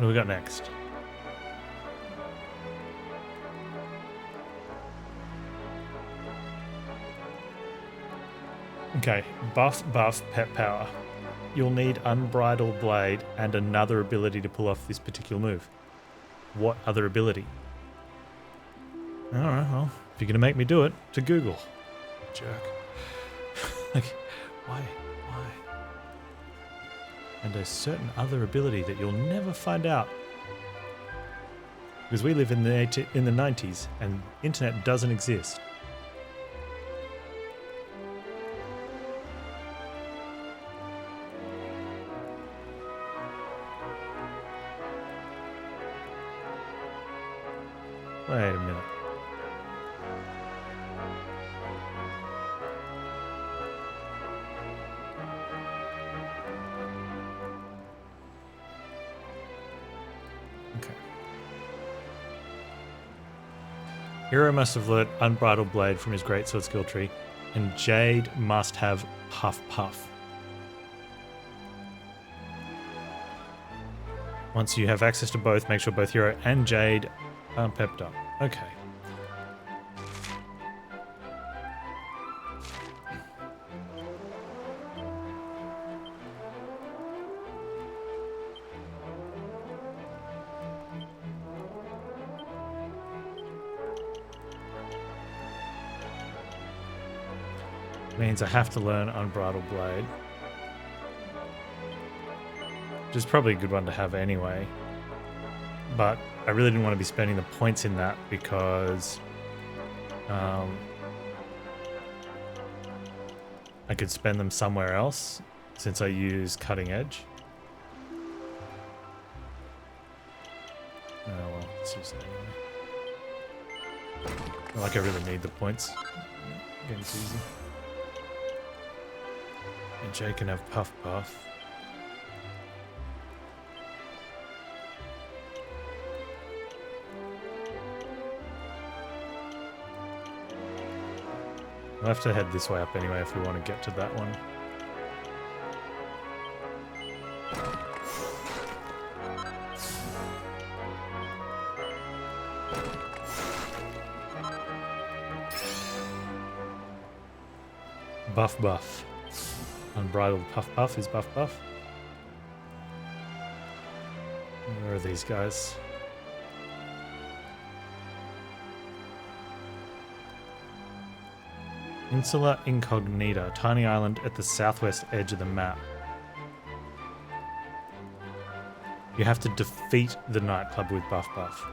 What do we got next? Okay, buff, pet power. You'll need Unbridled Blade and another ability to pull off this particular move. What other ability? Alright, well, if you're going to make me do it, to Google. Jerk. Like, why? And a certain other ability that you'll never find out. Because we live in the 90s and internet doesn't exist. Wait a minute. Okay. Hero must have learnt Unbridled Blade from his greatsword skill tree, and Jade must have Puff Puff. Once you have access to both, make sure both Hero and Jade are pepped up. Okay. Means I have to learn Unbridled Blade. Which is probably a good one to have anyway. But I really didn't want to be spending the points in that because I could spend them somewhere else since I use Cutting Edge. Oh well, let's use that anyway. Not like I really need the points. Game's easy. And Jay can have Puff Puff. We'll have to head this way up anyway if we want to get to that one. Buff Buff. Unbridled Puff Puff is Buff Buff. Where are these guys? Insula Incognita, tiny island at the southwest edge of the map. You have to defeat the nightclub with Buff Buff.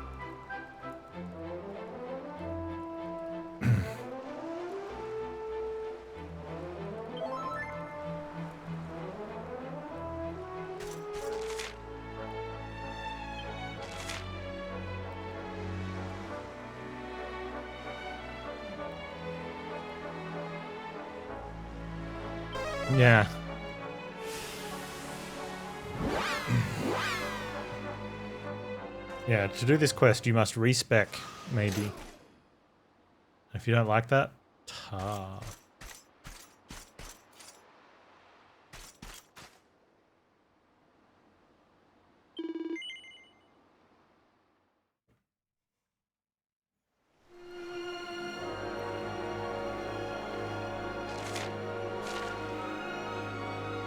Yeah. Yeah, to do this quest, you must respec, maybe. If you don't like that, ta.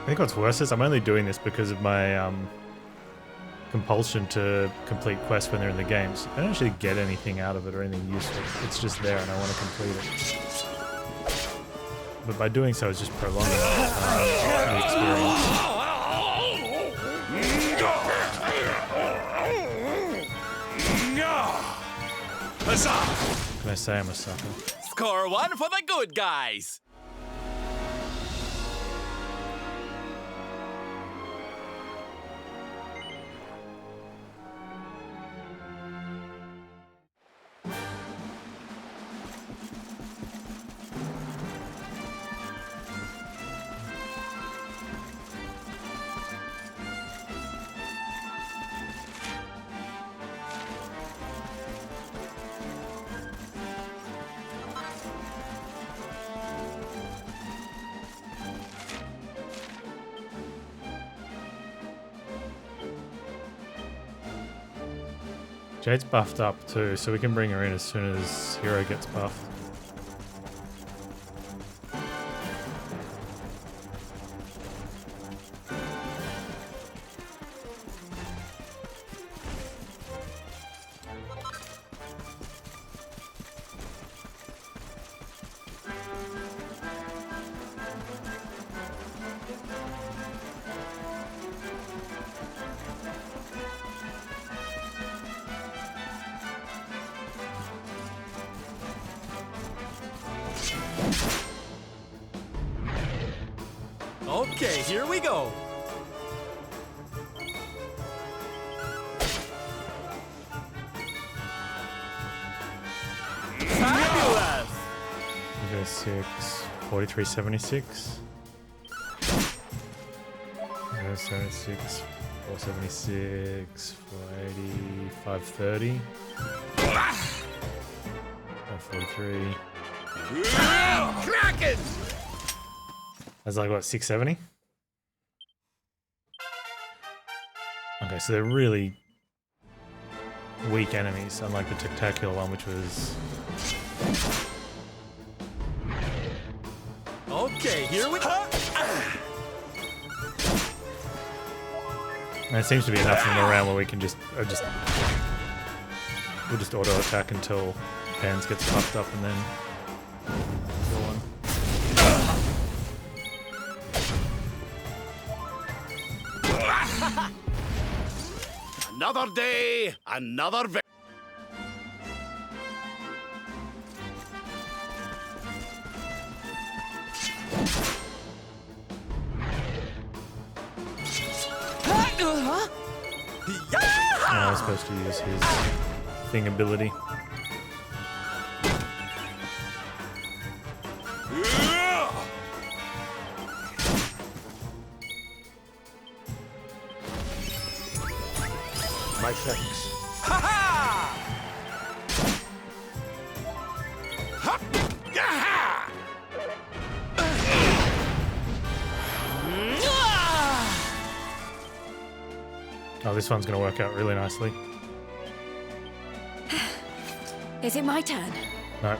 I think what's worse is I'm only doing this because of my compulsion to complete quests when they're in the games. I don't actually get anything out of it or anything useful. It's just there and I want to complete it. But by doing so, it's just prolonging the experience. Can I say I'm a sucker? Score one for the good guys! Jade's buffed up too, so we can bring her in as soon as Hero gets buffed. Okay, here we go. Fabulous! Okay, 6, 4376. 76, 476, 480, 530. 543. Kraken! That's like what, 670? Okay, so they're really weak enemies, unlike the Tactacular one, which was... Okay, here we go. And it seems to be enough of them around where we can just, we'll just auto attack until Panz gets puffed up and then go on. Another day, another I was supposed to use his thing ability. My thanks. Oh, this one's going to work out really nicely. Is it my turn? No.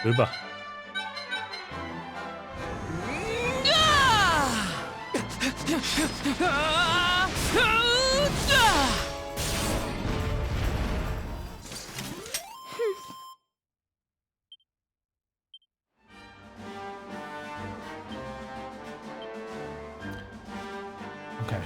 Uber. Okay.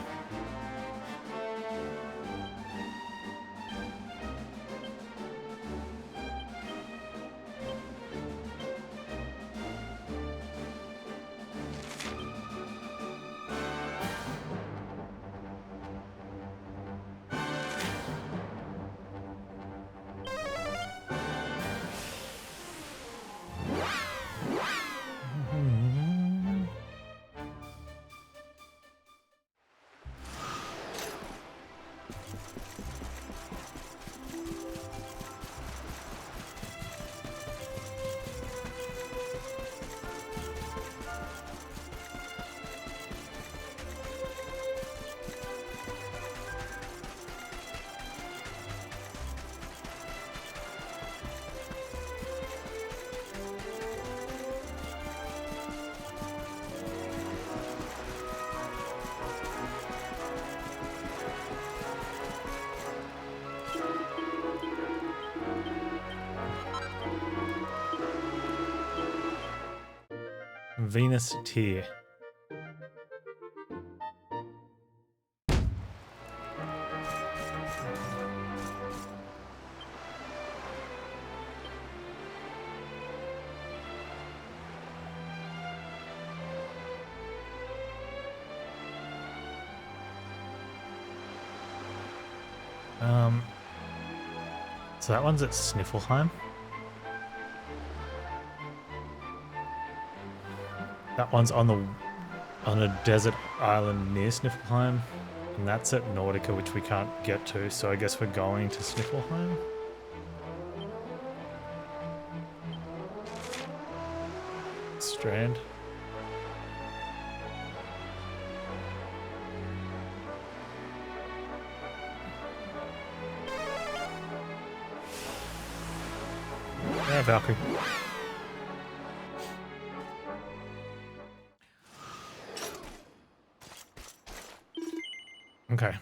Venus tier. So that one's at Sniffelheim. That one's on a desert island near Sniffelheim, and that's at Nordica, which we can't get to, so I guess we're going to Sniffelheim. Strand. Valkyrie. Okay.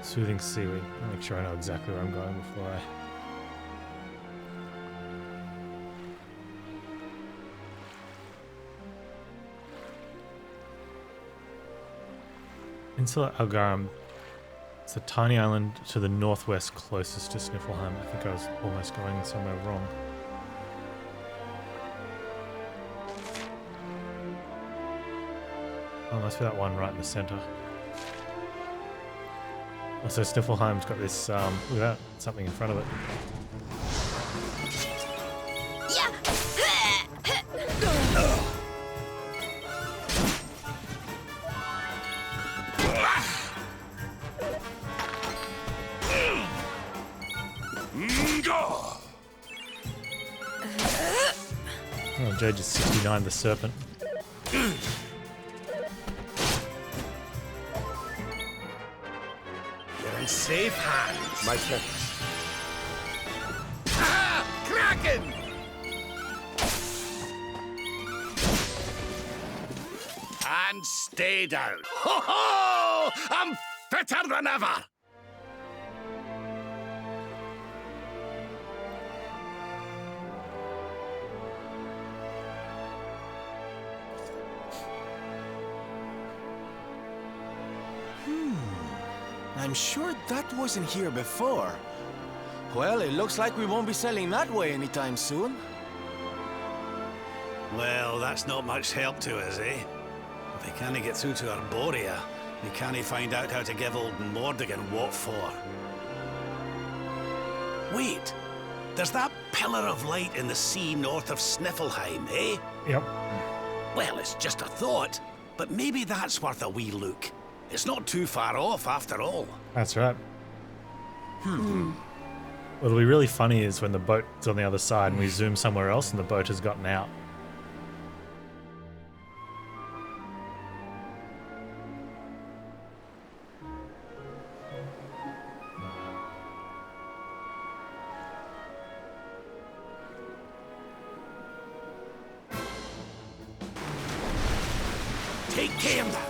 Soothing seaweed. I'll make sure I know exactly where I'm going before I... Insula Algarum. It's a tiny island to the northwest closest to Sniffelheim. I think I was almost going somewhere wrong. Oh, must be that one right in the center. Also, Sniffelheim's got this, look at that, something in front of it. Oh, Jade is 69, the serpent. You're in safe hands. My thanks. Ah! Kraken! And stay down. Ho ho! I'm fitter than ever! I'm sure that wasn't here before. Well, it looks like we won't be sailing that way anytime soon. Well, that's not much help to us, eh? If we can't get through to Arborea, we can't find out how to give old Mordigan what for. Wait, there's that pillar of light in the sea north of Sniffelheim, eh? Yep. Well, it's just a thought, but maybe that's worth a wee look. It's not too far off, after all. That's right. What'll be really funny is when the boat's on the other side and we zoom somewhere else and the boat has gotten out. Take care now.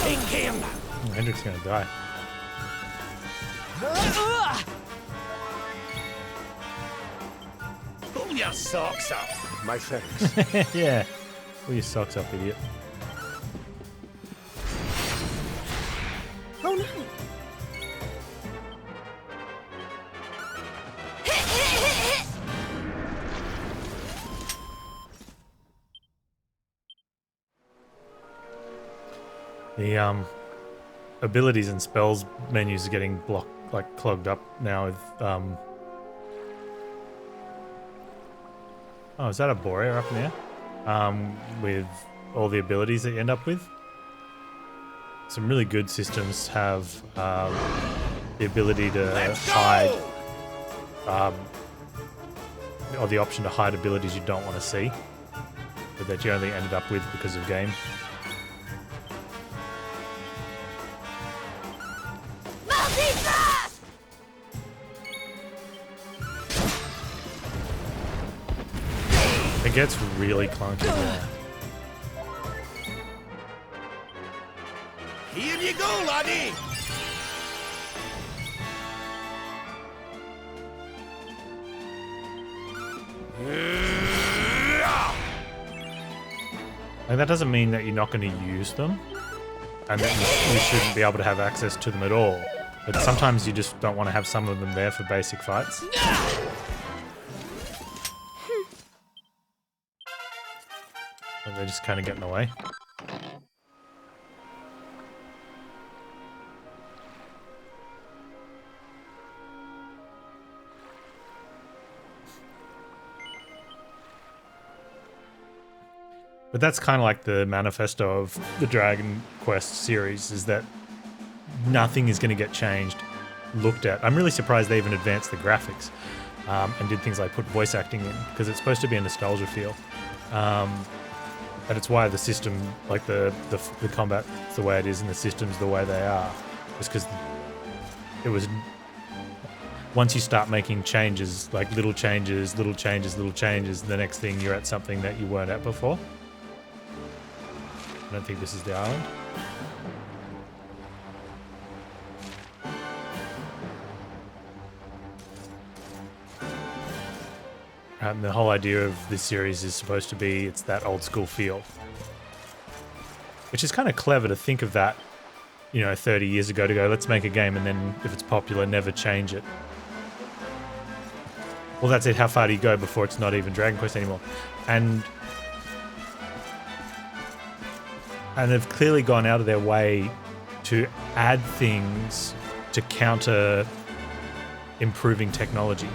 Take care now. Oh, Hendrick's gonna die. Pull your socks up. My thanks. Yeah. Pull your socks up, idiot. Oh no! The abilities and spells menus are getting blocked, like clogged up now with oh, is that a Borea up in there? With all the abilities that you end up with. Some really good systems have the ability to hide, or the option to hide abilities you don't want to see, but that you only ended up with because of game. It gets really clunky there. Here you go, laddie! And that doesn't mean that you're not going to use them and that you shouldn't be able to have access to them at all. But sometimes you just don't want to have some of them there for basic fights. And they just kind of get in the way. But that's kind of like the manifesto of the Dragon Quest series, is that nothing is going to get changed, looked at. I'm really surprised they even advanced the graphics and did things like put voice acting in, because it's supposed to be a nostalgia feel. And it's why the system, like the combat is the way it is and the systems the way they are. Just because it was... Once you start making changes, like little changes, the next thing you're at something that you weren't at before. I don't think this is the island. And the whole idea of this series is supposed to be, it's that old school feel. Which is kind of clever to think of that, you know, 30 years ago, to go, let's make a game and then if it's popular, never change it. Well, that's it. How far do you go before it's not even Dragon Quest anymore? And they've clearly gone out of their way to add things to counter improving technology.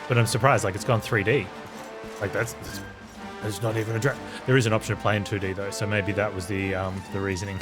But I'm surprised, like, it's gone 3D. Like, there's not even a there is an option to play in 2D though, so maybe that was the reasoning.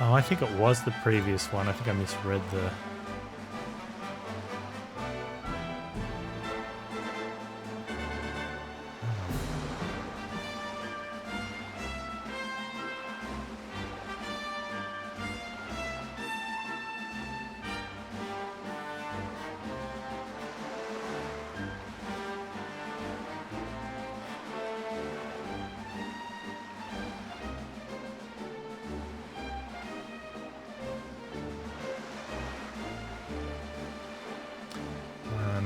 Oh, I think it was the previous one. I think I misread the...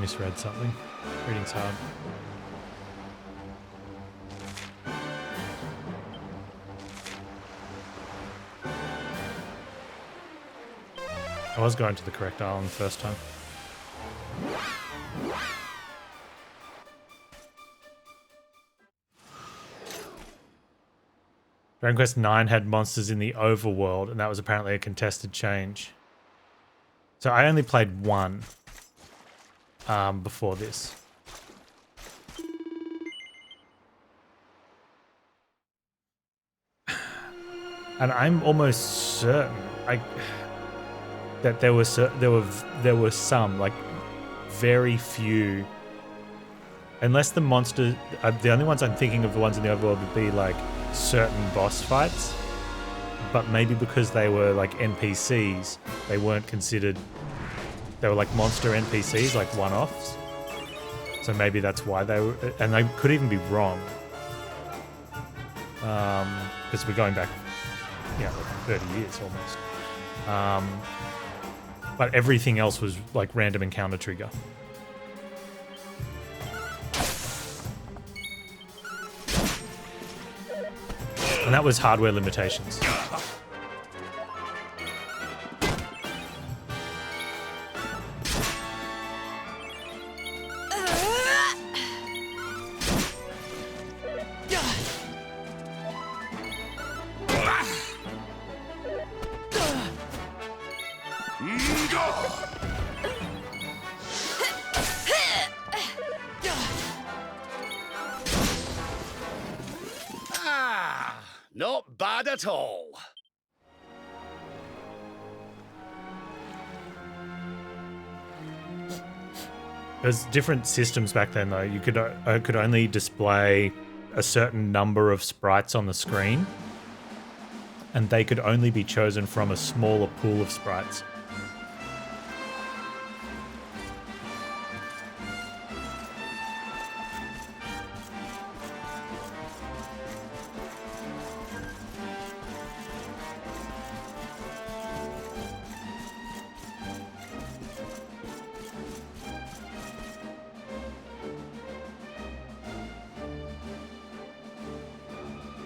misread something. Reading's hard. I was going to the correct island the first time. Dragon Quest IX had monsters in the overworld, and that was apparently a contested change. So I only played one before this. And I'm almost certain that there were some, like, very few, unless the monster, the only ones I'm thinking of, the ones in the overworld, would be like certain boss fights, but maybe because they were like NPCs, they weren't considered, they were like monster NPCs, like one-offs. So maybe that's why they were, and they could even be wrong. Because we're going back, yeah, like 30 years almost. But everything else was like random encounter trigger. And that was hardware limitations. Not bad at all. There's different systems back then, though. You could only display a certain number of sprites on the screen, and they could only be chosen from a smaller pool of sprites.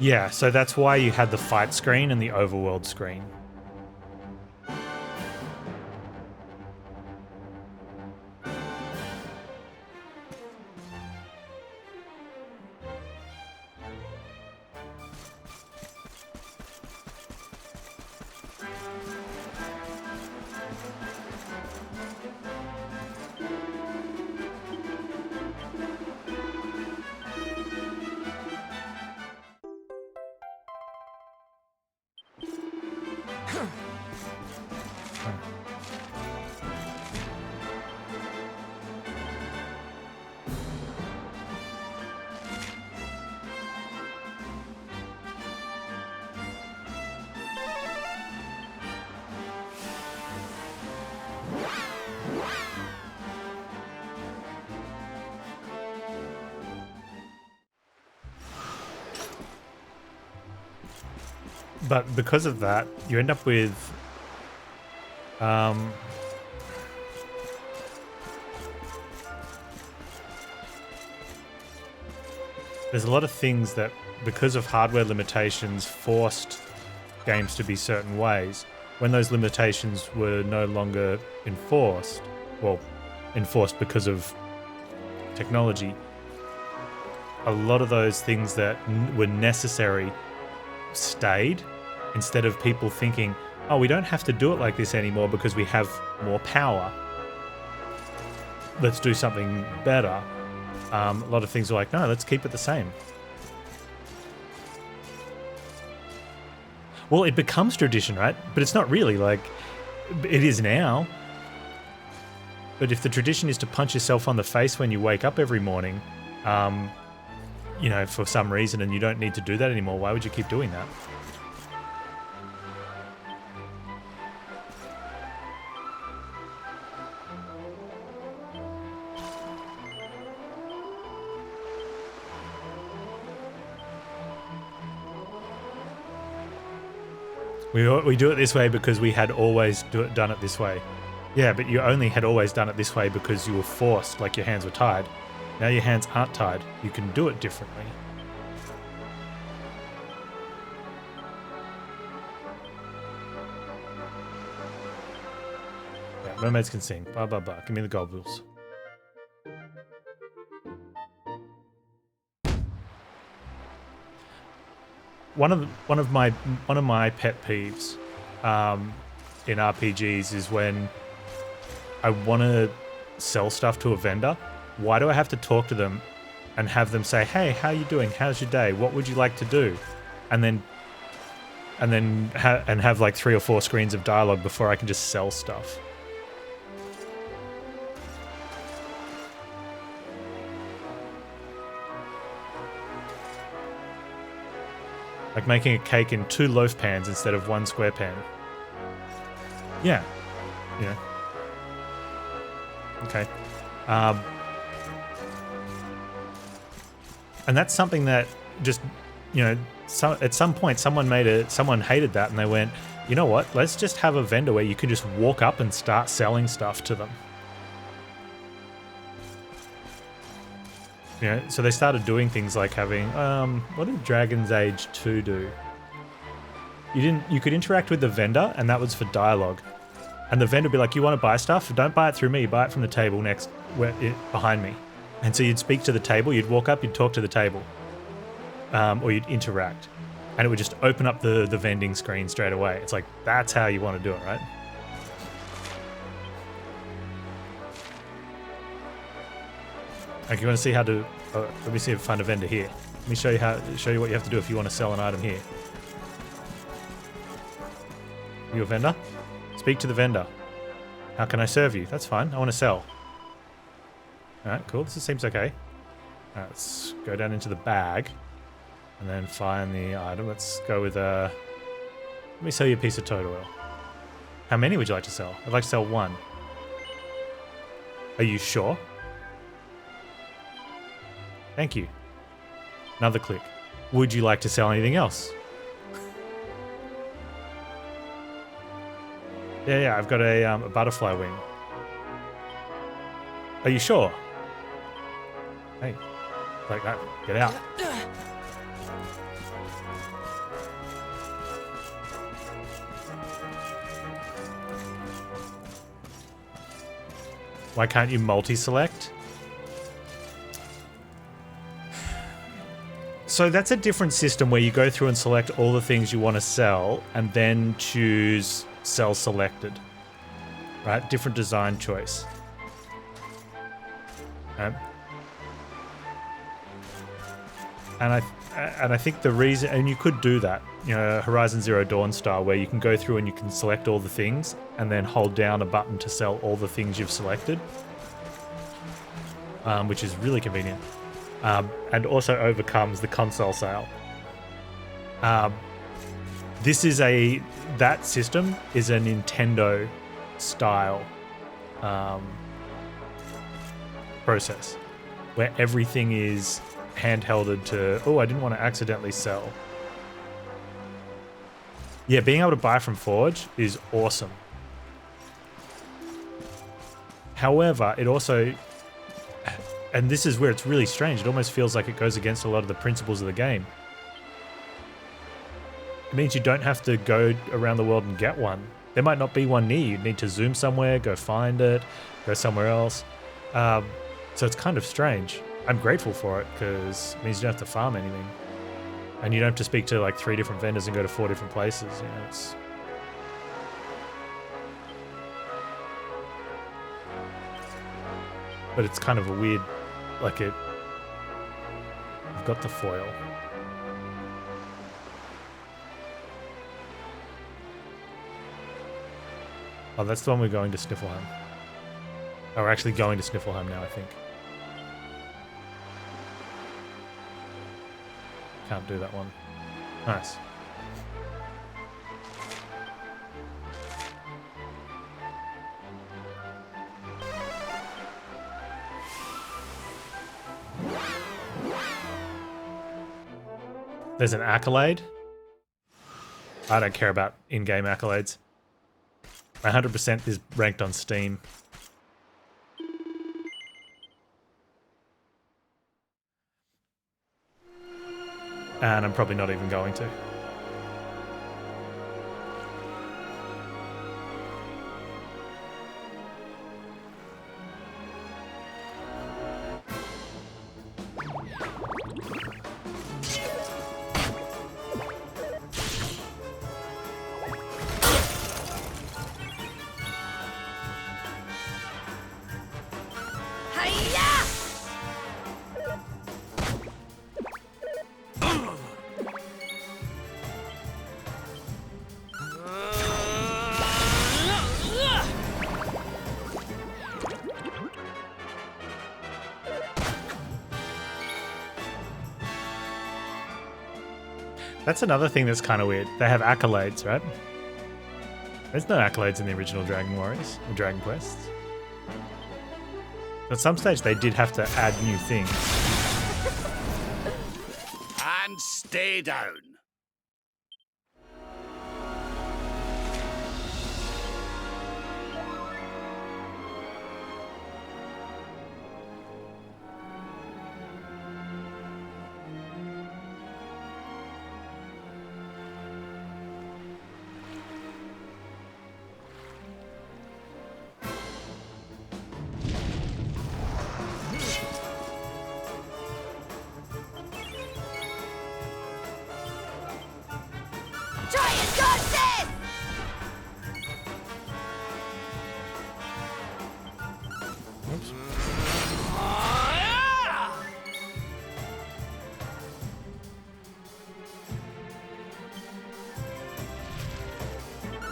Yeah, so that's why you had the fight screen and the overworld screen. But because of that, you end up with there's a lot of things that, because of hardware limitations, forced games to be certain ways. When those limitations were no longer enforced, well, enforced because of technology, a lot of those things that were necessary stayed, instead of people thinking, oh, we don't have to do it like this anymore because we have more power. Let's do something better. A lot of things are like, no, let's keep it the same. Well, it becomes tradition, right? But it's not really. Like, it is now. But if the tradition is to punch yourself on the face when you wake up every morning, you know, for some reason, and you don't need to do that anymore, why would you keep doing that? We do it this way because we had always done it this way. Yeah, but you only had always done it this way because you were forced, like your hands were tied. Now your hands aren't tied. You can do it differently. Yeah, mermaids can sing. Blah, blah, blah. Give me the goblins. One of my pet peeves in RPGs is when I want to sell stuff to a vendor. Why do I have to talk to them and have them say, "Hey, how you doing? How's your day? What would you like to do?" And have like 3 or 4 screens of dialogue before I can just sell stuff. Like making a cake in 2 loaf pans instead of 1 square pan. Yeah. Yeah. Okay. And that's something that just, you know, at some point someone hated that and they went, you know what, let's just have a vendor where you can just walk up and start selling stuff to them. You know, so they started doing things like having, what did Dragon's Age 2 do? You could interact with the vendor, and that was for dialogue. And the vendor would be like, you want to buy stuff? Don't buy it through me, buy it from the table behind me. And so you'd speak to the table, you'd walk up, you'd talk to the table. Or you'd interact. And it would just open up the vending screen straight away. It's like, that's how you want to do it, right? Like, you want to see how to... let me see if I find a vendor here. Let me show you what you have to do if you want to sell an item here. Are you a vendor? Speak to the vendor. How can I serve you? That's fine. I want to sell. Alright, cool. This seems okay. Alright, let's go down into the bag. And then find the item. Let's go with let me sell you a piece of toad oil. How many would you like to sell? I'd like to sell one. Are you sure? Thank you. Another click. Would you like to sell anything else? Yeah, I've got a butterfly wing. Are you sure? Hey, like that. Get out. Why can't you multi-select? So that's a different system where you go through and select all the things you want to sell and then choose sell selected. Right? Different design choice. And I think the reason, and you could do that, you know, Horizon Zero Dawn style, where you can go through and you can select all the things and then hold down a button to sell all the things you've selected, which is really convenient, and also overcomes the console sale. That system is a Nintendo style process where everything is handhelded to, oh, I didn't want to accidentally sell. Yeah, being able to buy from Forge is awesome. However, it also, and this is where it's really strange, it almost feels like it goes against a lot of the principles of the game. It means you don't have to go around the world and get one. There might not be one near you. You need to zoom somewhere, go find it, go somewhere else. So it's kind of strange. I'm grateful for it because it means you don't have to farm anything. And you don't have to speak to like 3 different vendors and go to 4 different places. You know, it's... But it's kind of a weird, like it... I've got the foil. Oh, that's the one we're going to Sniffleheim. Oh, we're actually going to Sniffleheim now, I think. Can't do that one. Nice. There's an accolade. I don't care about in-game accolades. My 100% is ranked on Steam. And I'm probably not even going to. That's another thing that's kind of weird. They have accolades, right? There's no accolades in the original Dragon Warriors or Dragon Quests. At some stage, they did have to add new things. And stay down.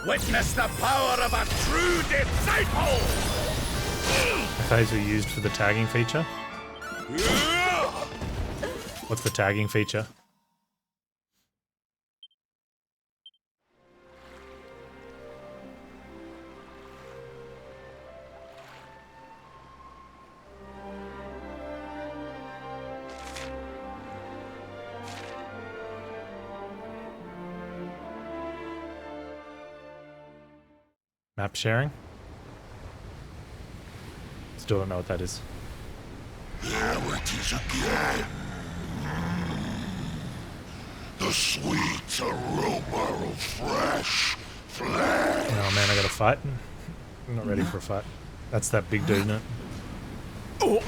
Witness the power of a true disciple! I thought these were used for the tagging feature. What's the tagging feature? Map sharing? Still don't know what that is. There it is again. The sweet aroma of fresh flesh. Oh man, I gotta fight. I'm not ready for a fight. That's that big dude, isn't it? Oh!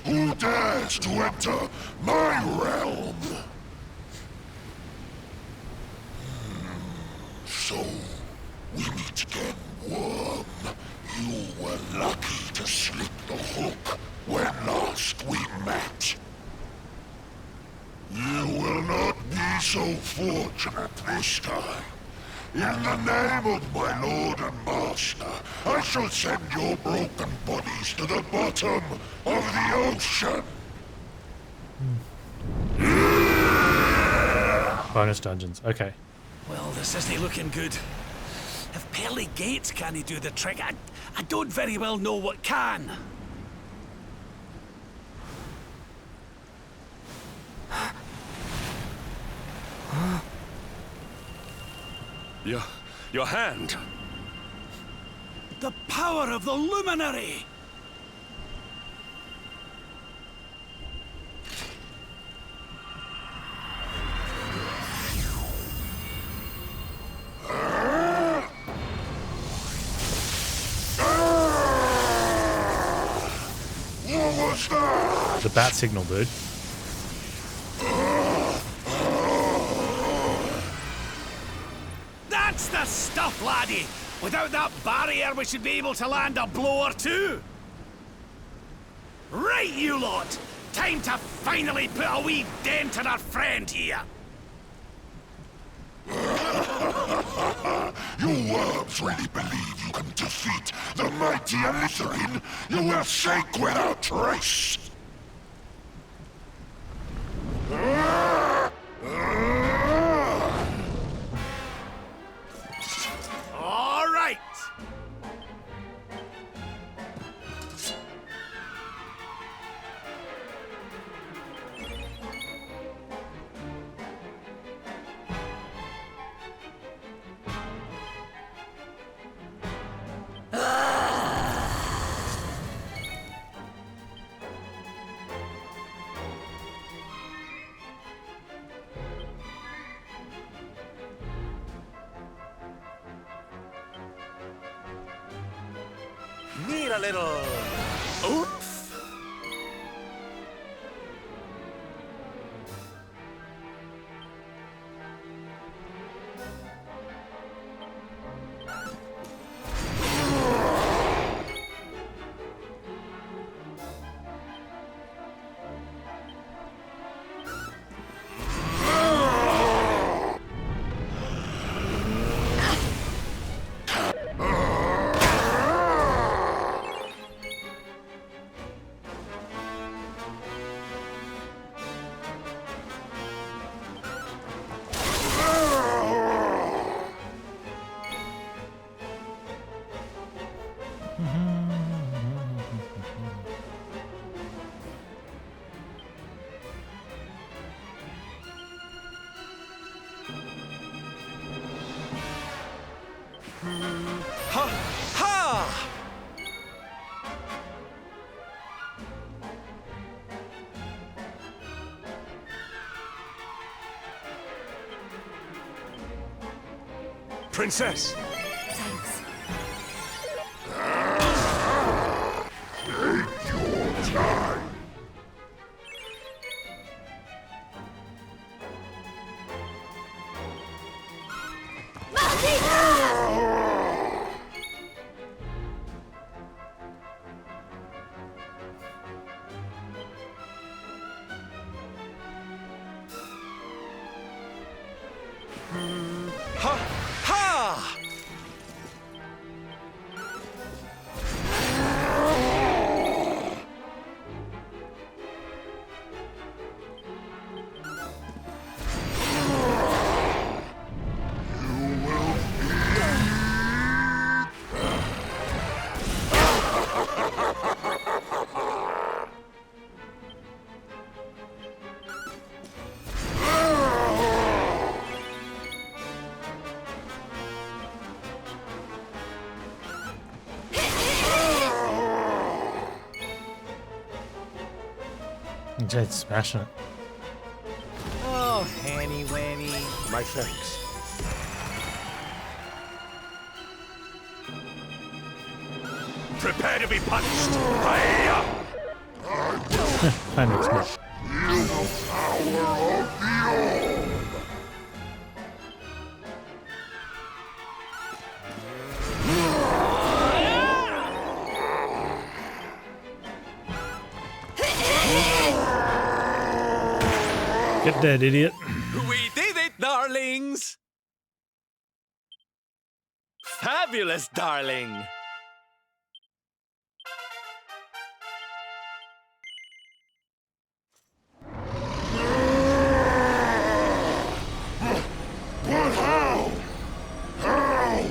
Who dares to enter my realm? So, we meet again, worm. You were lucky to slip the hook when last we met. You will not be so fortunate this time. In the name of my lord and master, I shall send your broken bodies to the bottom of the ocean. Bonus dungeons, okay. Well, this isn't looking good. If pearly gates can't do the trick, I don't very well know what can. Your hand. The power of the luminary! What was that? The bat signal, dude. That's the stuff, laddie! Without that barrier, we should be able to land a blow or two! Right, you lot! Time to finally put a wee dent in our friend here! You worms really believe you can defeat the mighty Alizarin? You will sink without trace! All right! Need a little oomph. Ha! Ha! Princess! Thanks. Take your time! Jade's smashing it. Oh, Hanny Wanny. My thanks. Prepare to be punched. I know it's not. Feel the power of the orb. Get dead, idiot. We did it, darlings! Fabulous, darling! But how? How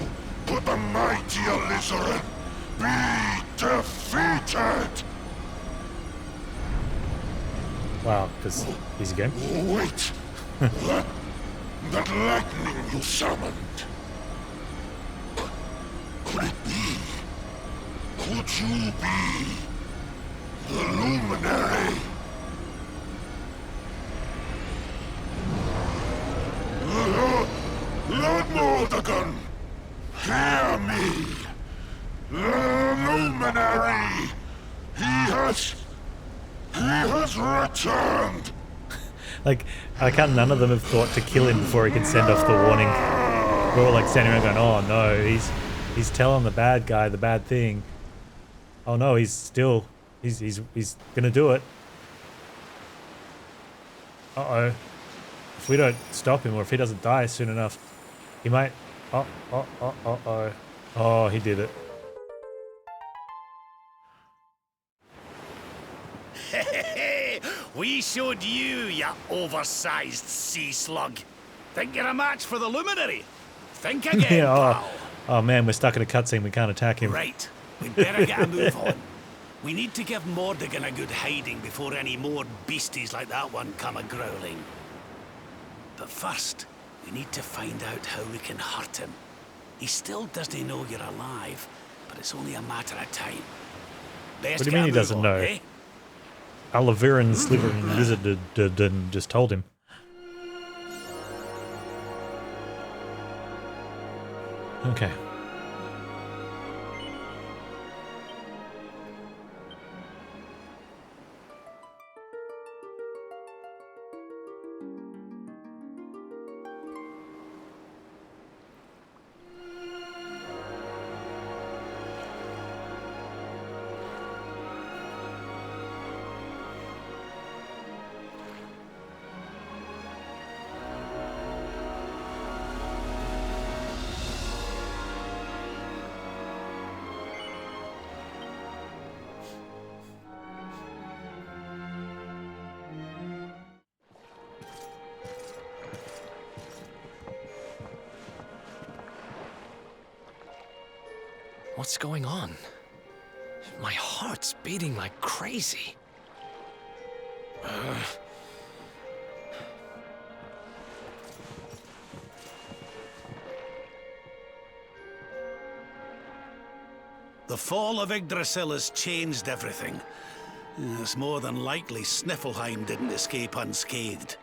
could the mighty Alizarin be defeated? Wow, because easy game. Wait! that lightning you summoned. Could it be? Could you be the luminary? Lord Mordegon, hear me! The luminary! He has returned! Like, I can't. None of them have thought to kill him before he could send off the warning. We're all like standing around going, "Oh no, he's telling the bad guy the bad thing. Oh no, he's gonna do it. Uh-oh. If we don't stop him, or if he doesn't die soon enough, he might... Oh, he did it. We showed you, ya oversized sea slug. Think you're a match for the luminary? Think again, Yeah, pal. oh man, we're stuck in a cutscene. We can't attack him. Right, we'd better get a move on. We need to give Mordegon a good hiding before any more beasties like that one come a-growling. But first, we need to find out how we can hurt him. He still doesn't know you're alive, but it's only a matter of time. Best What do you get mean a he move doesn't on, know? eh? Oliveran, Sliverin, Lizard just told him. Okay. What's going on? My heart's beating like crazy. The fall of Yggdrasil has changed everything. It's more than likely Sniffleheim didn't escape unscathed.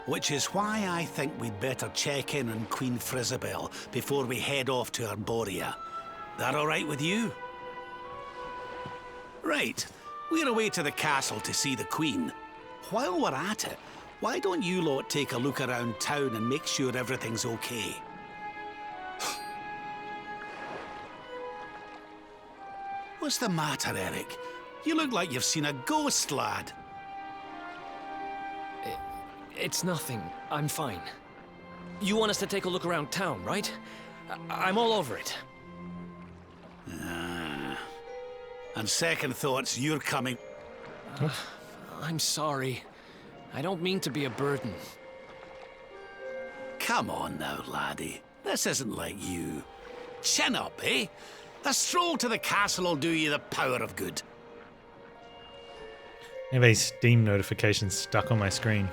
Which is why I think we'd better check in on Queen Frizzabel before we head off to Arborea. That all right with you? Right. We're away to the castle to see the Queen. While we're at it, why don't you lot take a look around town and make sure everything's okay? What's the matter, Eric? You look like you've seen a ghost, lad. It's nothing. I'm fine. You want us to take a look around town, right? I'm all over it. And second thoughts, you're coming. I'm sorry. I don't mean to be a burden. Come on now, laddie. This isn't like you. Chin up, eh? A stroll to the castle will do you the power of good. I have a Steam notification stuck on my screen.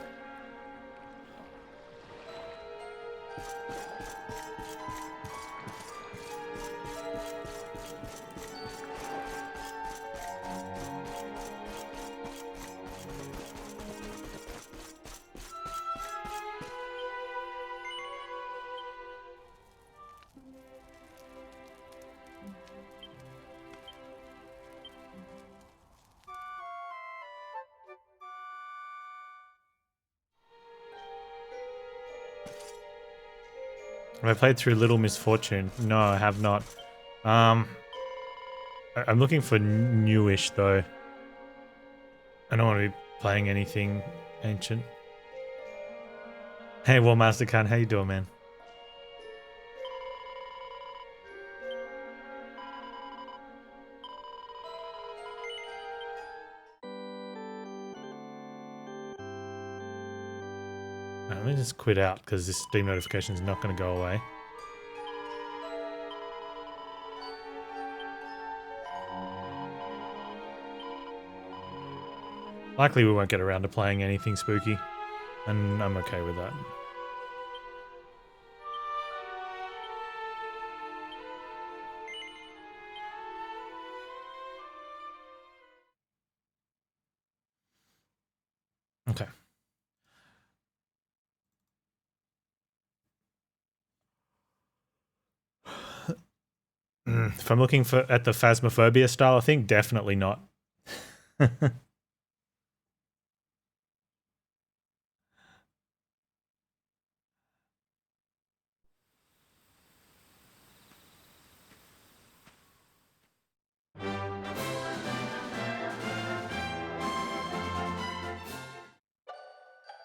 Have I played through Little Misfortune? No, I have not. I'm looking for newish though. I don't want to be playing anything ancient. Hey, War Master Khan, how you doing, man? Let me just quit out because this Steam notification is not going to go away. Likely we won't get around to playing anything spooky, and I'm okay with that. Okay. If I'm looking at the Phasmophobia style, I think definitely not.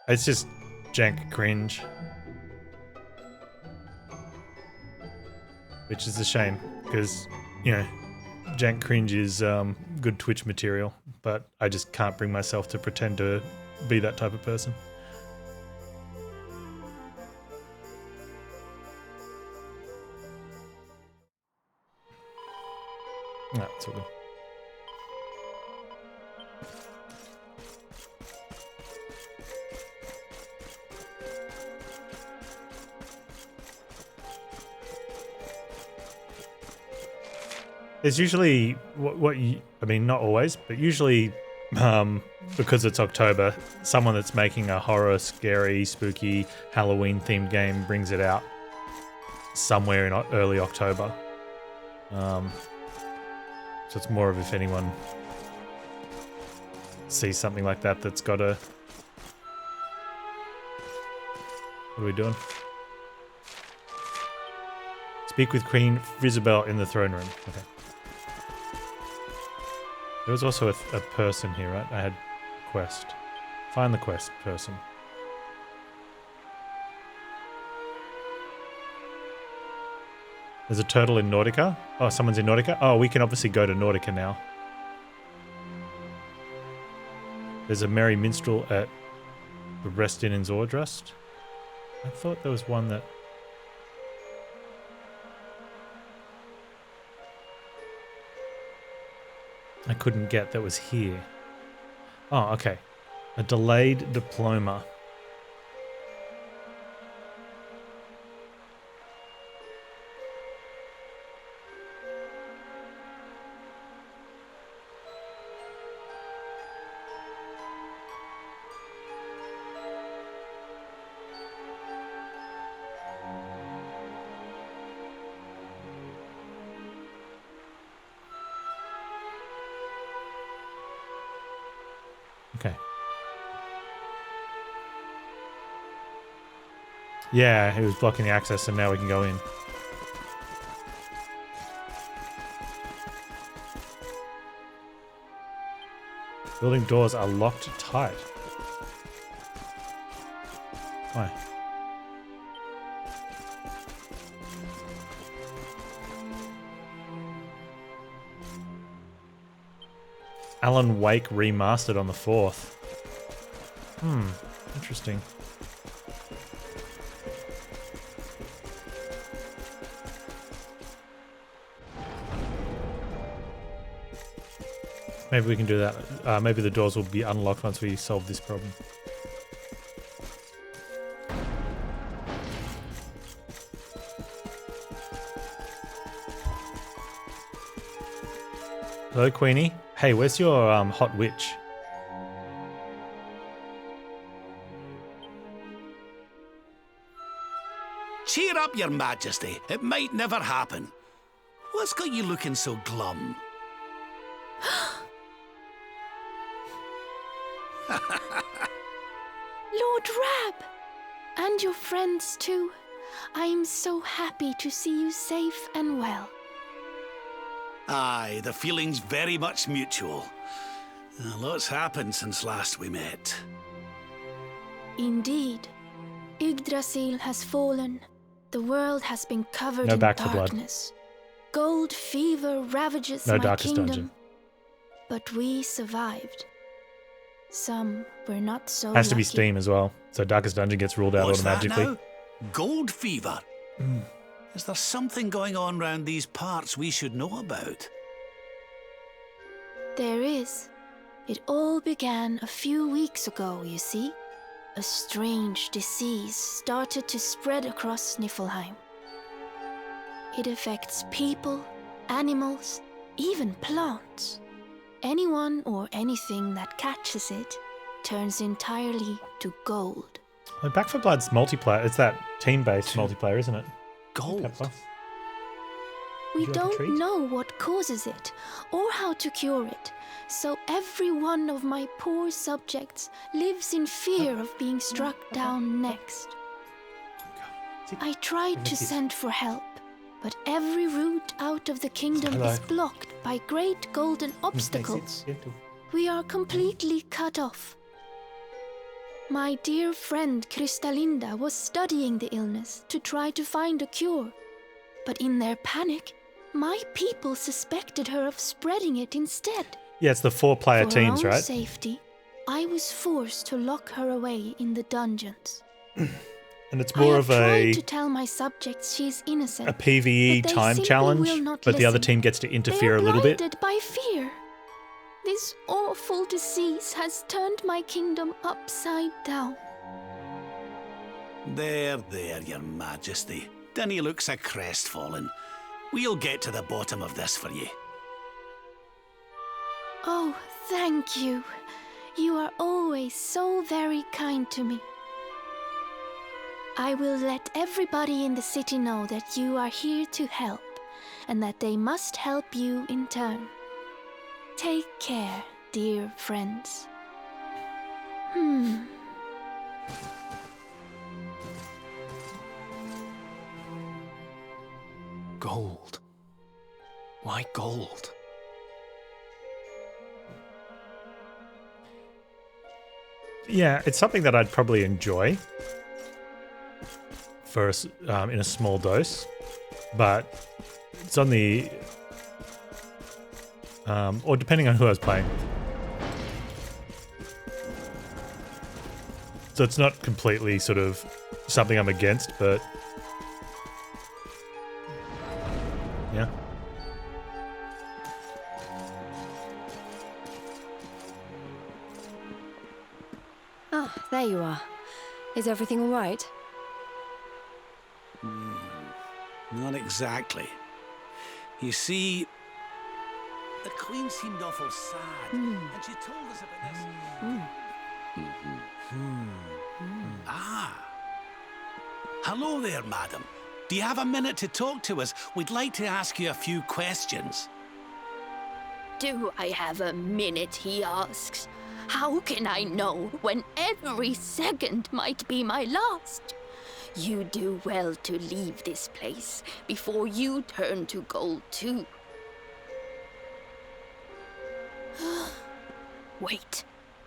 It's just jank cringe. Which is a shame, because, you know, jank cringe is good Twitch material, but I just can't bring myself to pretend to be that type of person. No, it's all good. There's usually I mean, not always, but usually, because it's October, someone that's making a horror, scary, spooky, Halloween-themed game brings it out somewhere in early October. So it's more of if anyone sees something like that that's got a... What are we doing? Speak with Queen Isabel in the throne room. Okay. There was also a person here, right? I had quest. Find the quest person. There's a turtle in Nautica. Oh, someone's in Nautica. Oh, we can obviously go to Nautica now. There's a merry minstrel at the Rest Inn in Zordrast. I thought there was one that... I couldn't get that was here. Oh, okay. A delayed diploma. Okay. Yeah, he was blocking the access and now we can go in. Building doors are locked tight. Why? Alan Wake remastered on the 4th. Interesting. Maybe we can do that. Maybe the doors will be unlocked once we solve this problem. Hello, Queenie. Hey, where's your hot witch? Cheer up, your majesty. It might never happen. What's got you looking so glum? Lord Rab! And your friends too. I'm so happy to see you safe and well. Aye, the feeling's very much mutual. A lot's happened since last we met. Indeed. Yggdrasil has fallen. The world has been covered No in back for blood. darkness. Gold fever ravages No my darkest kingdom. dungeon. But we survived. Some were not so Has to be lucky. Steam as well. So Darkest Dungeon gets ruled out What's automatically. that now? Gold fever? Is there something going on round these parts we should know about? There is. It all began a few weeks ago, you see. A strange disease started to spread across Niflheim. It affects people, animals, even plants. Anyone or anything that catches it turns entirely to gold. Well, Back for Blood's multiplayer. It's that team-based multiplayer, isn't it? Gold? Pepper. We Would you like a treat? don't know what causes it or how to cure it, so every one of my poor subjects lives in fear of being struck down next. I tried to send for help, but every route out of the kingdom is blocked by great golden obstacles. We are completely cut off. My dear friend Kristalinda was studying the illness to try to find a cure, but in their panic, my people suspected her of spreading it instead. Yeah, it's the 4-player For teams, her own right? safety, I was forced to lock her away in the dungeons. And it's more of I have a tried to tell my subjects she is innocent. PvE but they time simply challenge, will not but the other listen. team gets to They interfere are a little bit. blinded by fear. This awful disease has turned my kingdom upside down. There, your majesty. Dinny looks a crestfallen. We'll get to the bottom of this for you. Oh, thank you. You are always so very kind to me. I will let everybody in the city know that you are here to help, and that they must help you in turn. Take care, dear friends. Gold. Why gold? Yeah, it's something that I'd probably enjoy for in a small dose, but it's on the or depending on who I was playing. So it's not completely sort of something I'm against, but yeah. Ah, there you are. Is everything all right? Not exactly. You see, the Queen seemed awful sad, and she told us about this. Ah. Hello there, madam. Do you have a minute to talk to us? We'd like to ask you a few questions. Do I have a minute, he asks. How can I know when every second might be my last? You do well to leave this place before you turn to gold too. Wait,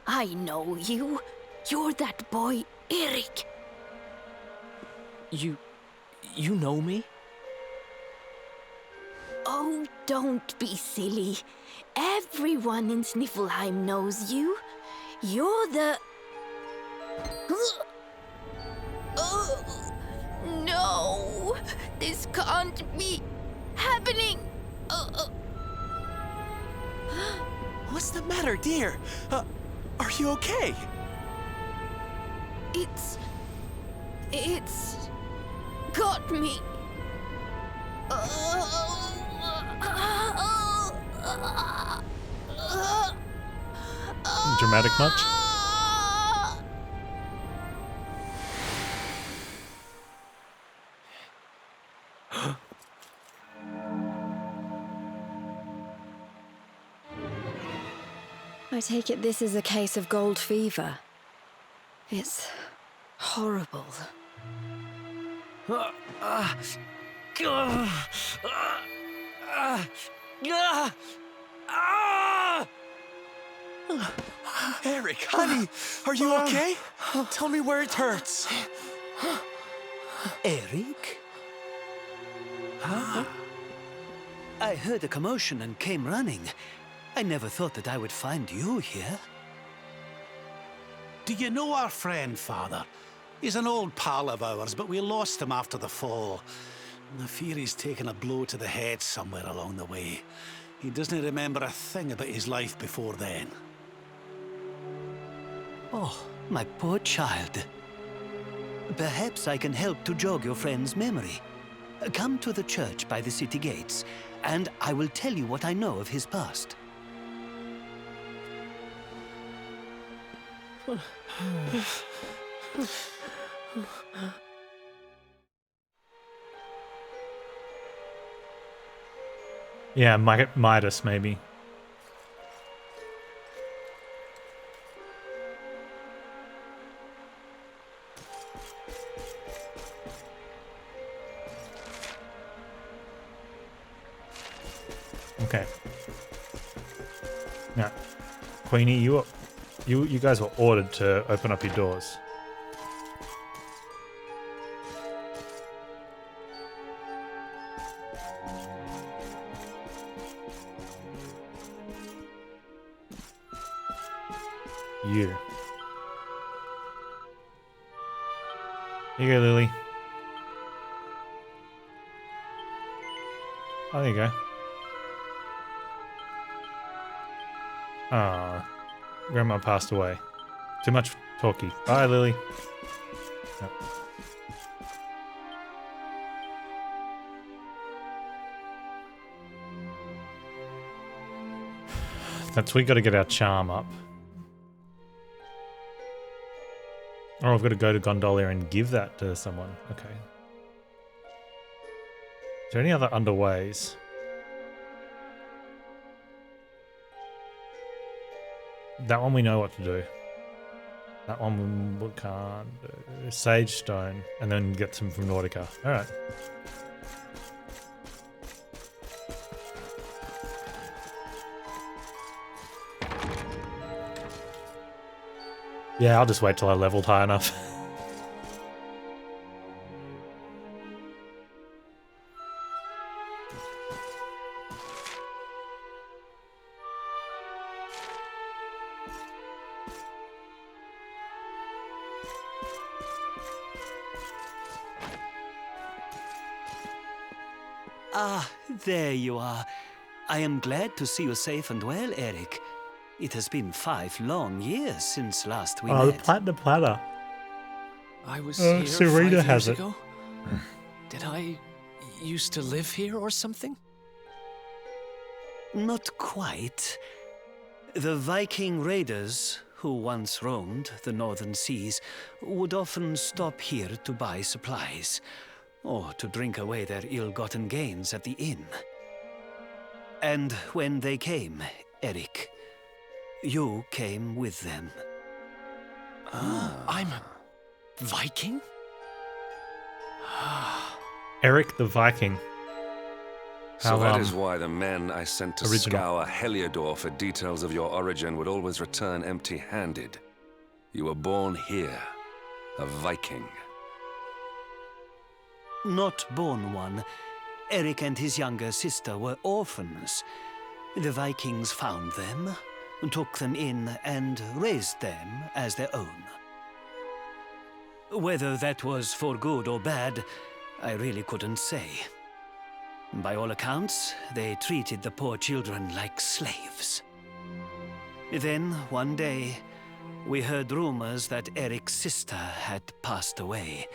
I know you. You're that boy, Eric. You know me? Oh, don't be silly. Everyone in Sniffelheim knows you. You're the... No! This can't be happening! What's the matter, dear? Are you okay? It's got me. Dramatic much? I take it this is a case of gold fever. It's horrible. Eric, honey, are you okay? Tell me where it hurts. Eric? I heard a commotion and came running. I never thought that I would find you here. Do you know our friend, Father? He's an old pal of ours, but we lost him after the fall. I fear he's taken a blow to the head somewhere along the way. He doesn't remember a thing about his life before then. Oh, my poor child. Perhaps I can help to jog your friend's memory. Come to the church by the city gates, and I will tell you what I know of his past. Yeah, Midas, maybe. Okay. Now, Queenie, you guys were ordered to open up your doors. You. Here you go, Lily. Oh, there you go. Ah, Grandma passed away. Too much talky. Bye, Lily. Yep. We got to get our charm up. Oh, I've got to go to Gondolia and give that to someone. Okay. Is there any other underways? That one we know what to do. That one we can't do. Sage Stone, and then get some from Nautica. Alright. Yeah, I'll just wait till I leveled high enough. Ah, there you are. I am glad to see you safe and well, Eric. It has been 5 long years since last we Oh, met. the platinum platter. I was here Serena 5 has years it. ago. Did I used to live here or something? Not quite. The Viking raiders, who once roamed the northern seas, would often stop here to buy supplies, or to drink away their ill-gotten gains at the inn. And when they came, Eric, you came with them. I'm a Viking? Eric the Viking. So that is why the men I sent to original. scour Heliodor for details of your origin would always return empty-handed. You were born here, a Viking. Not born one. Eric and his younger sister were orphans. The Vikings found them, took them in, and raised them as their own. Whether that was for good or bad, I really couldn't say. By all accounts, they treated the poor children like slaves. Then, one day, we heard rumors that Eric's sister had passed away.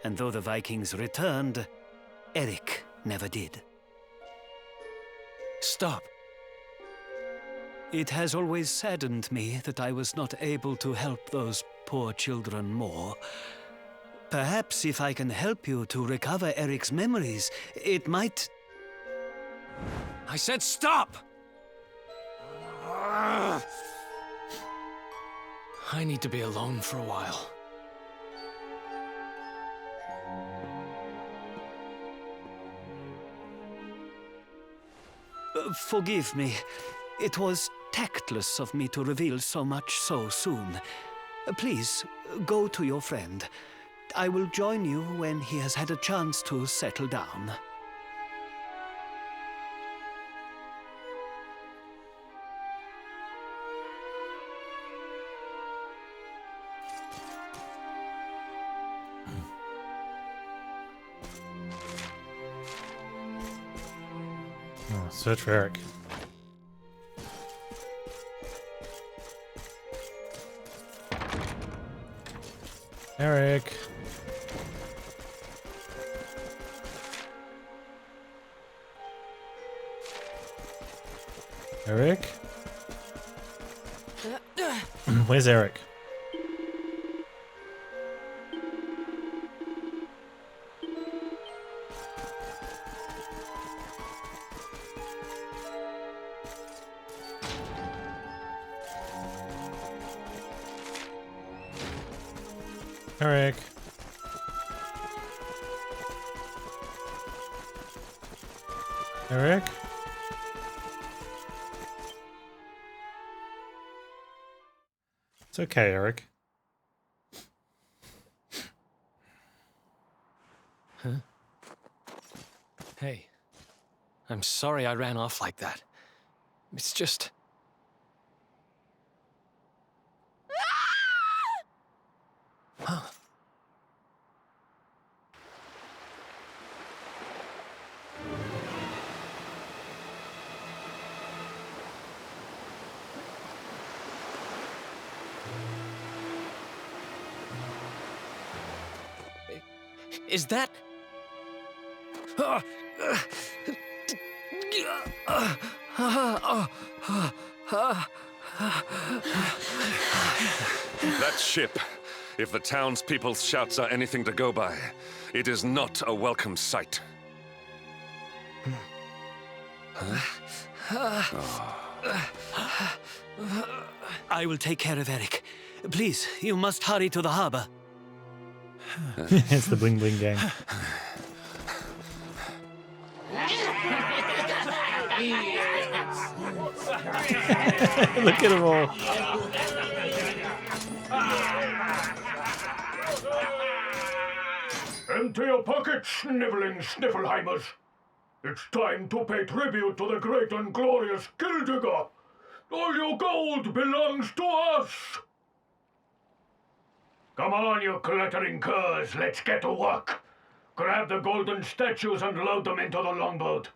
And though the Vikings returned, Eric never did. Stop. It has always saddened me that I was not able to help those poor children more. Perhaps if I can help you to recover Eric's memories, it might... I said stop! I need to be alone for a while. Forgive me. It was tactless of me to reveal so much so soon. Please, go to your friend. I will join you when he has had a chance to settle down. Oh, search for Eric. Eric. Eric? Where's Eric? Eric. Eric? It's okay, Eric. Huh? Hey. I'm sorry I ran off like that. It's just... Huh. Is that... That ship, if the townspeople's shouts are anything to go by, it is not a welcome sight. I will take care of Eric. Please, you must hurry to the harbor. It's the bling bling gang. Look at them all. Empty your pockets, sniveling Sniffelheimers. It's time to pay tribute to the great and glorious Gildigger. All your gold belongs to us. Come on, you glittering curs, let's get to work. Grab the golden statues and load them into the longboat.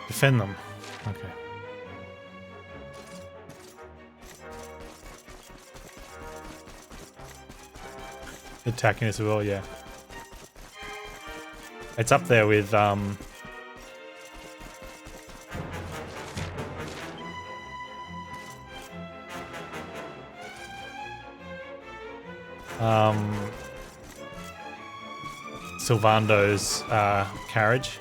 Defend them. Okay. Attacking us as well, yeah. It's up there with Sylvando's carriage.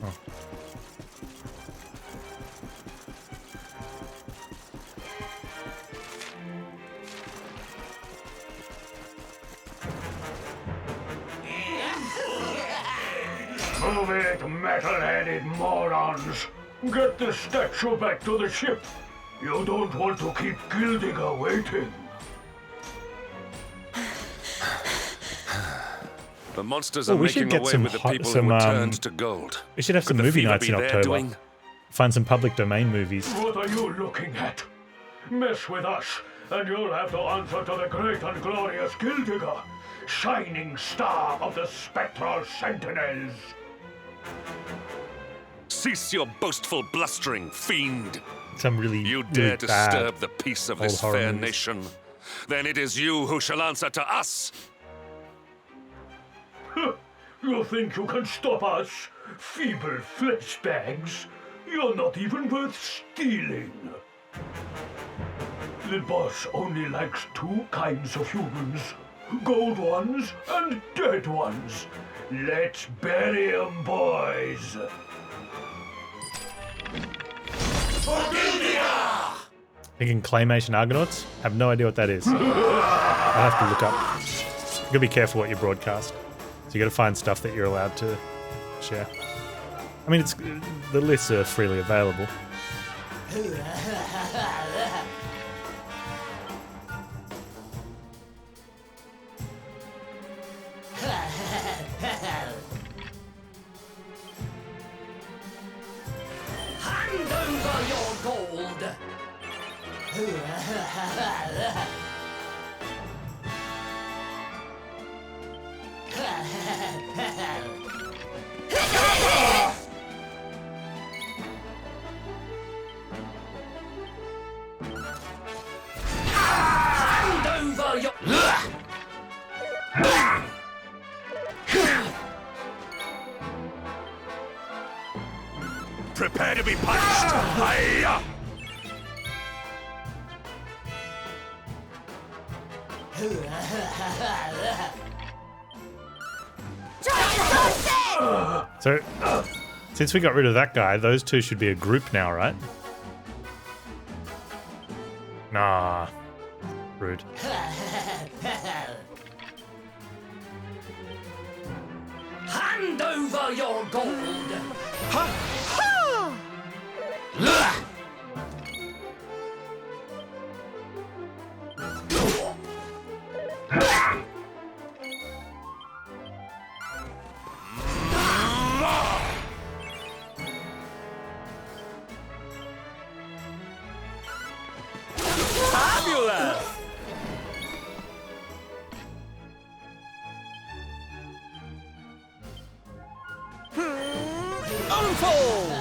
Oh. Move it, metal-headed morons! Get the statue back to the ship! You don't want to keep Gildigger waiting. The monsters Well, are we should making get away some with the hot- people some, who were turned to gold. We should have some Could the movie fever nights be in their October. doing? Find some public domain movies. What are you looking at? Mess with us, and you'll have to answer to the great and glorious Gildigger, shining star of the spectral sentinels. Cease your boastful blustering, fiend! Some really, You really dare bad disturb the peace of old this horror fair movies. nation? Then it is you who shall answer to us! You think you can stop us? Feeble flesh bags? You're not even worth stealing. The boss only likes two kinds of humans. Gold ones and dead ones. Let's bury 'em, boys. Thinking claymation Argonauts? Have no idea what that is. I'll have to look up. You gotta be careful what you broadcast. So you gotta find stuff that you're allowed to share. I mean, the lists are freely available. Hand over your gold! Hand over your... Prepare to be punched! Hiya! So, since we got rid of that guy, those two should be a group now, right? Nah. Rude. Hand over your gold! Fabulous! Unfold!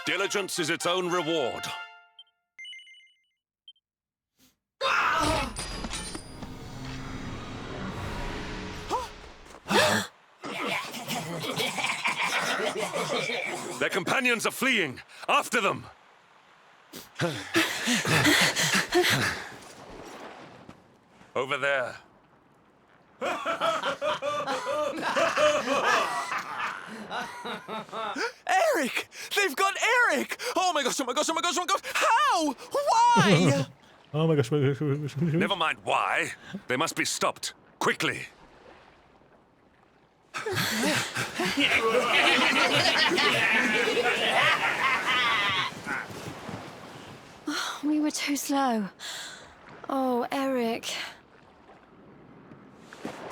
Diligence is its own reward. Their companions are fleeing. After them! Over there. Eric! They've got Eric! Oh my gosh, oh my gosh, oh my gosh, oh my gosh! How? Why? Oh my gosh. Never mind why. They must be stopped. Quickly. We were too slow. Oh, Eric.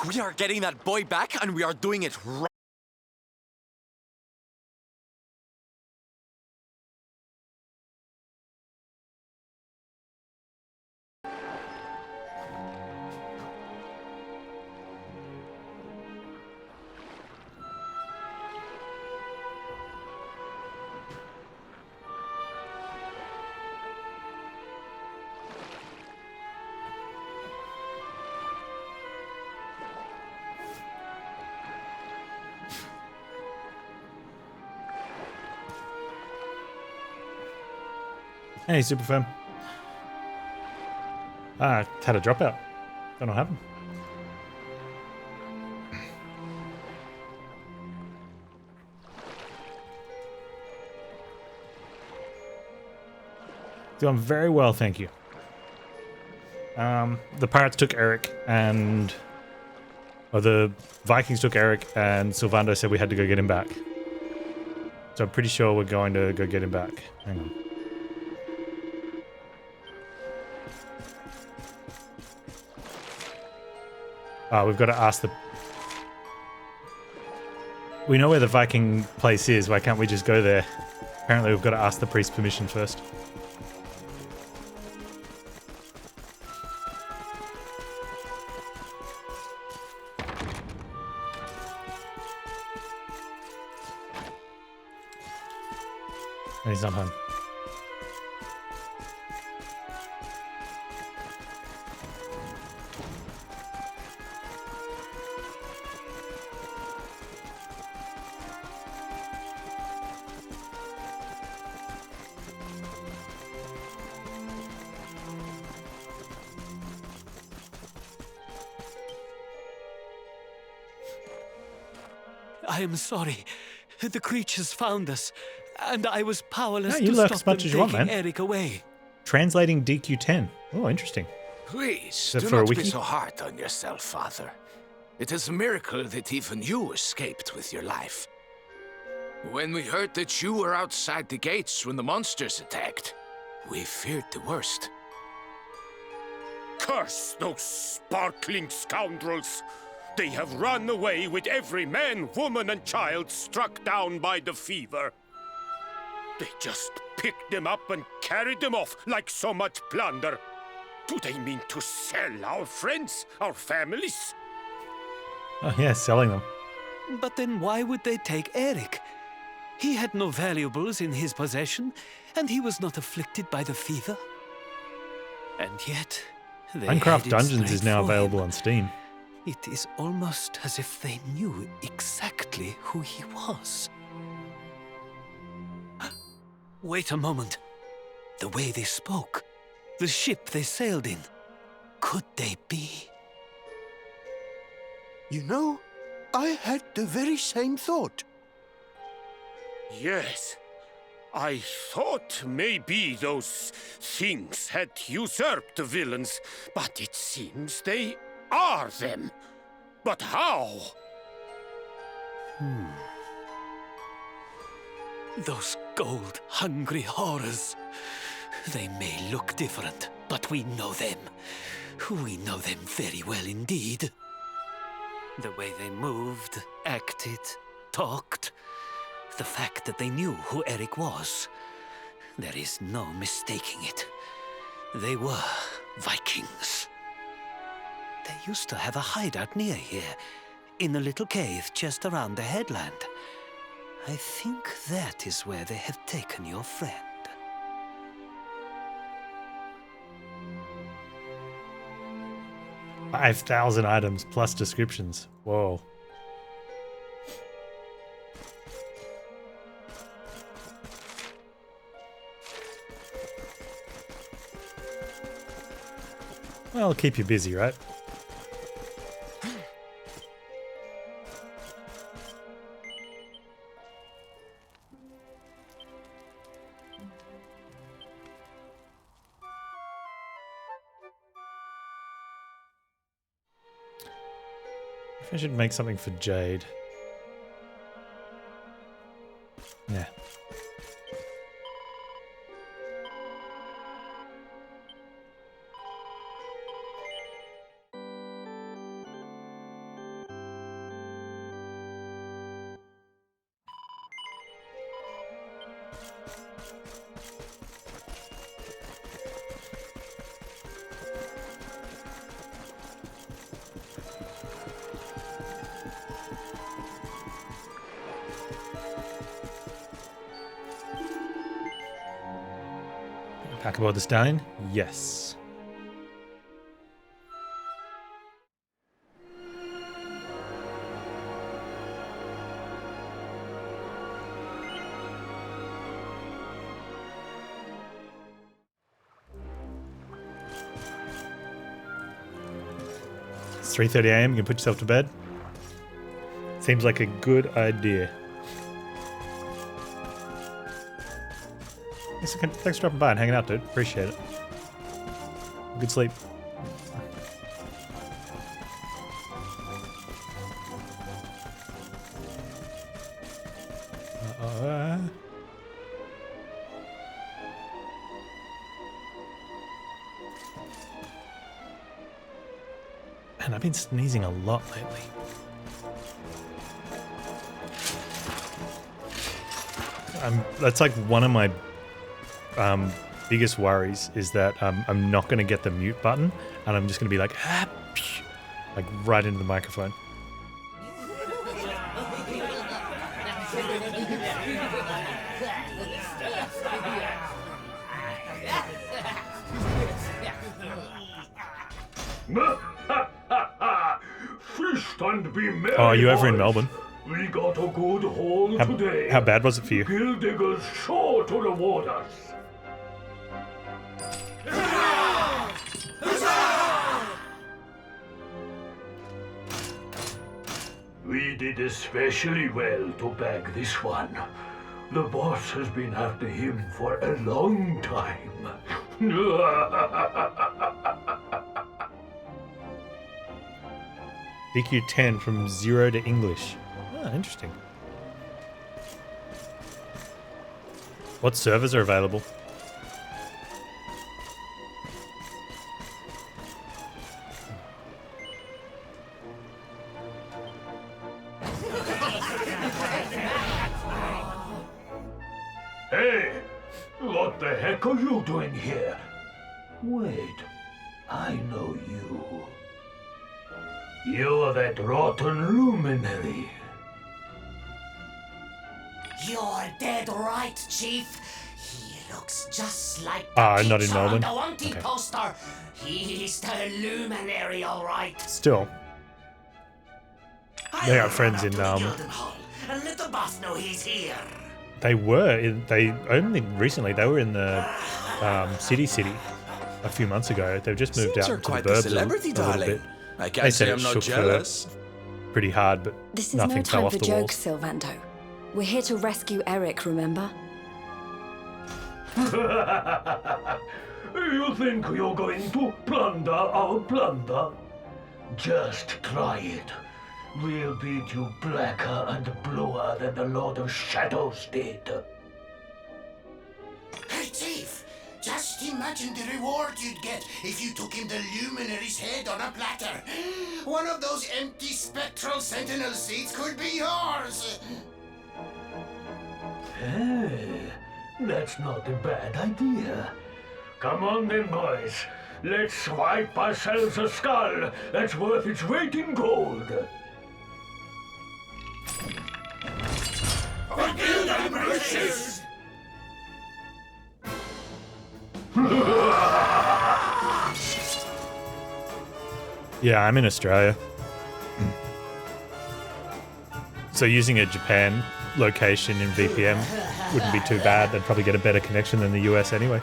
We are getting that boy back, and we are doing it right. Hey, Superfan. Ah, had a dropout. Don't know what happened. Doing very well, thank you. The pirates took Eric and... Or the Vikings took Eric and Sylvando said we had to go get him back. So I'm pretty sure we're going to go get him back. Hang on. We've got to ask the... We know where the Viking place is, why can't we just go there? Apparently we've got to ask the priest permission first. And he's not home. I am sorry. The creatures found us, and I was powerless you to lurk stop as much them as you want, taking man. Eric away. Translating DQ10. Oh, interesting. Please, that do for a not be wiki? so hard on yourself, Father. It is a miracle that even you escaped with your life. When we heard that you were outside the gates when the monsters attacked, we feared the worst. Curse those sparkling scoundrels! They have run away with every man, woman, and child struck down by the fever. They just picked them up and carried them off like so much plunder. Do they mean to sell our friends, our families? Oh yeah, selling them. But then why would they take Eric? He had no valuables in his possession, and he was not afflicted by the fever. And yet, they Minecraft headed Dungeons straight is now for available him. on Steam. It is almost as if they knew exactly who he was. Wait a moment. The way they spoke, the ship they sailed in, could they be? You know, I had the very same thought. Yes. I thought maybe those things had usurped the villains, but it seems they are them. But how? Those gold-hungry horrors. They may look different, but we know them. We know them very well indeed. The way they moved, acted, talked. The fact that they knew who Eric was. There is no mistaking it. They were Vikings. They used to have a hideout near here, in a little cave just around the headland. I think that is where they have taken your friend. $5,000 items plus descriptions. Whoa. Well, it'll keep you busy, right? I should make something for Jade. Yeah. Pack aboard the stallion? Yes. It's 3:30 AM, you can put yourself to bed. Seems like a good idea. Thanks for dropping by and hanging out, dude. Appreciate it. Good sleep. Man, I've been sneezing a lot lately. That's like one of my biggest worries is that I'm not going to get the mute button and I'm just going to be like, like right into the microphone. Feast and be merry. Oh, are you over in boys. Melbourne? We got a good haul today. How bad was it for you? Gill Digger's sure to reward us. We did especially well to bag this one. The boss has been after him for a long time. DQ 10 from 0 to English. Ah, interesting. What servers are available? Hey! What the heck are you doing here? Wait, I know you. You're that rotten luminary. You're dead right, Chief. He looks just like not in picture on Melbourne. the wanty Okay. poster. He's the luminary, all right. Still. They got friends in And let the boss know he's here. they only recently they were in the City a few months ago. They've just moved out Seems you're to the quite the burbs celebrity, a little darling. bit. I They can't said say it I'm not shook jealous. pretty hard, but This is nothing no fell time off for the jokes, walls. Sylvanto. We're here to rescue Eric, remember? You think you're going to plunder our plunder? Just try it. We'll beat you blacker and bluer than the Lord of Shadows did. Hey, Chief. Just imagine the reward you'd get if you took him the luminary's head on a platter. One of those empty spectral sentinel seats could be yours. Hey, that's not a bad idea. Come on then, boys. Let's swipe ourselves a skull that's worth its weight in gold. Forgive the brushes! Yeah, I'm in Australia. So using a Japan location in VPN wouldn't be too bad. They'd probably get a better connection than the US anyway.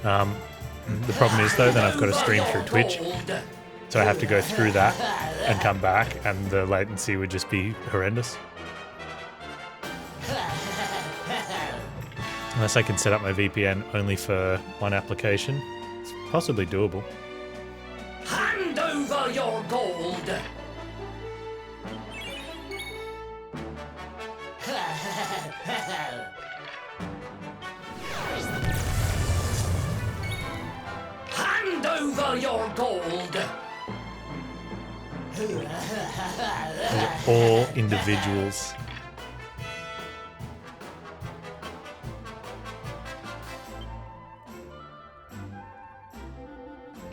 The problem is though, then I've got to stream through Twitch. So I have to go through that and come back, and the latency would just be horrendous. Unless I can set up my VPN only for one application, it's possibly doable. Hand over your gold! Hand over your gold! They're all individuals.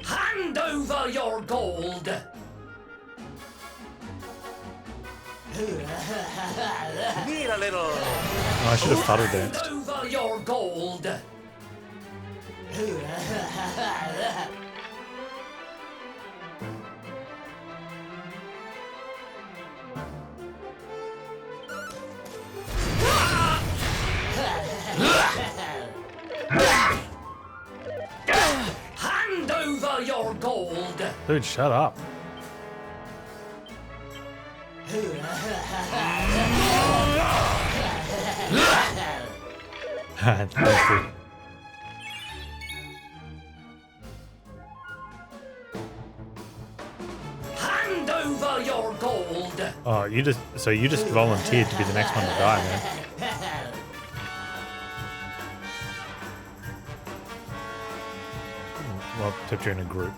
Hand over your gold! Need a little. Oh, I should have fuddle danced. Hand over your gold! Hand over your gold! Dude, shut up. Thank you. Hand over your gold! Oh, you just volunteered to be the next one to die, man. Well, except you're in a group.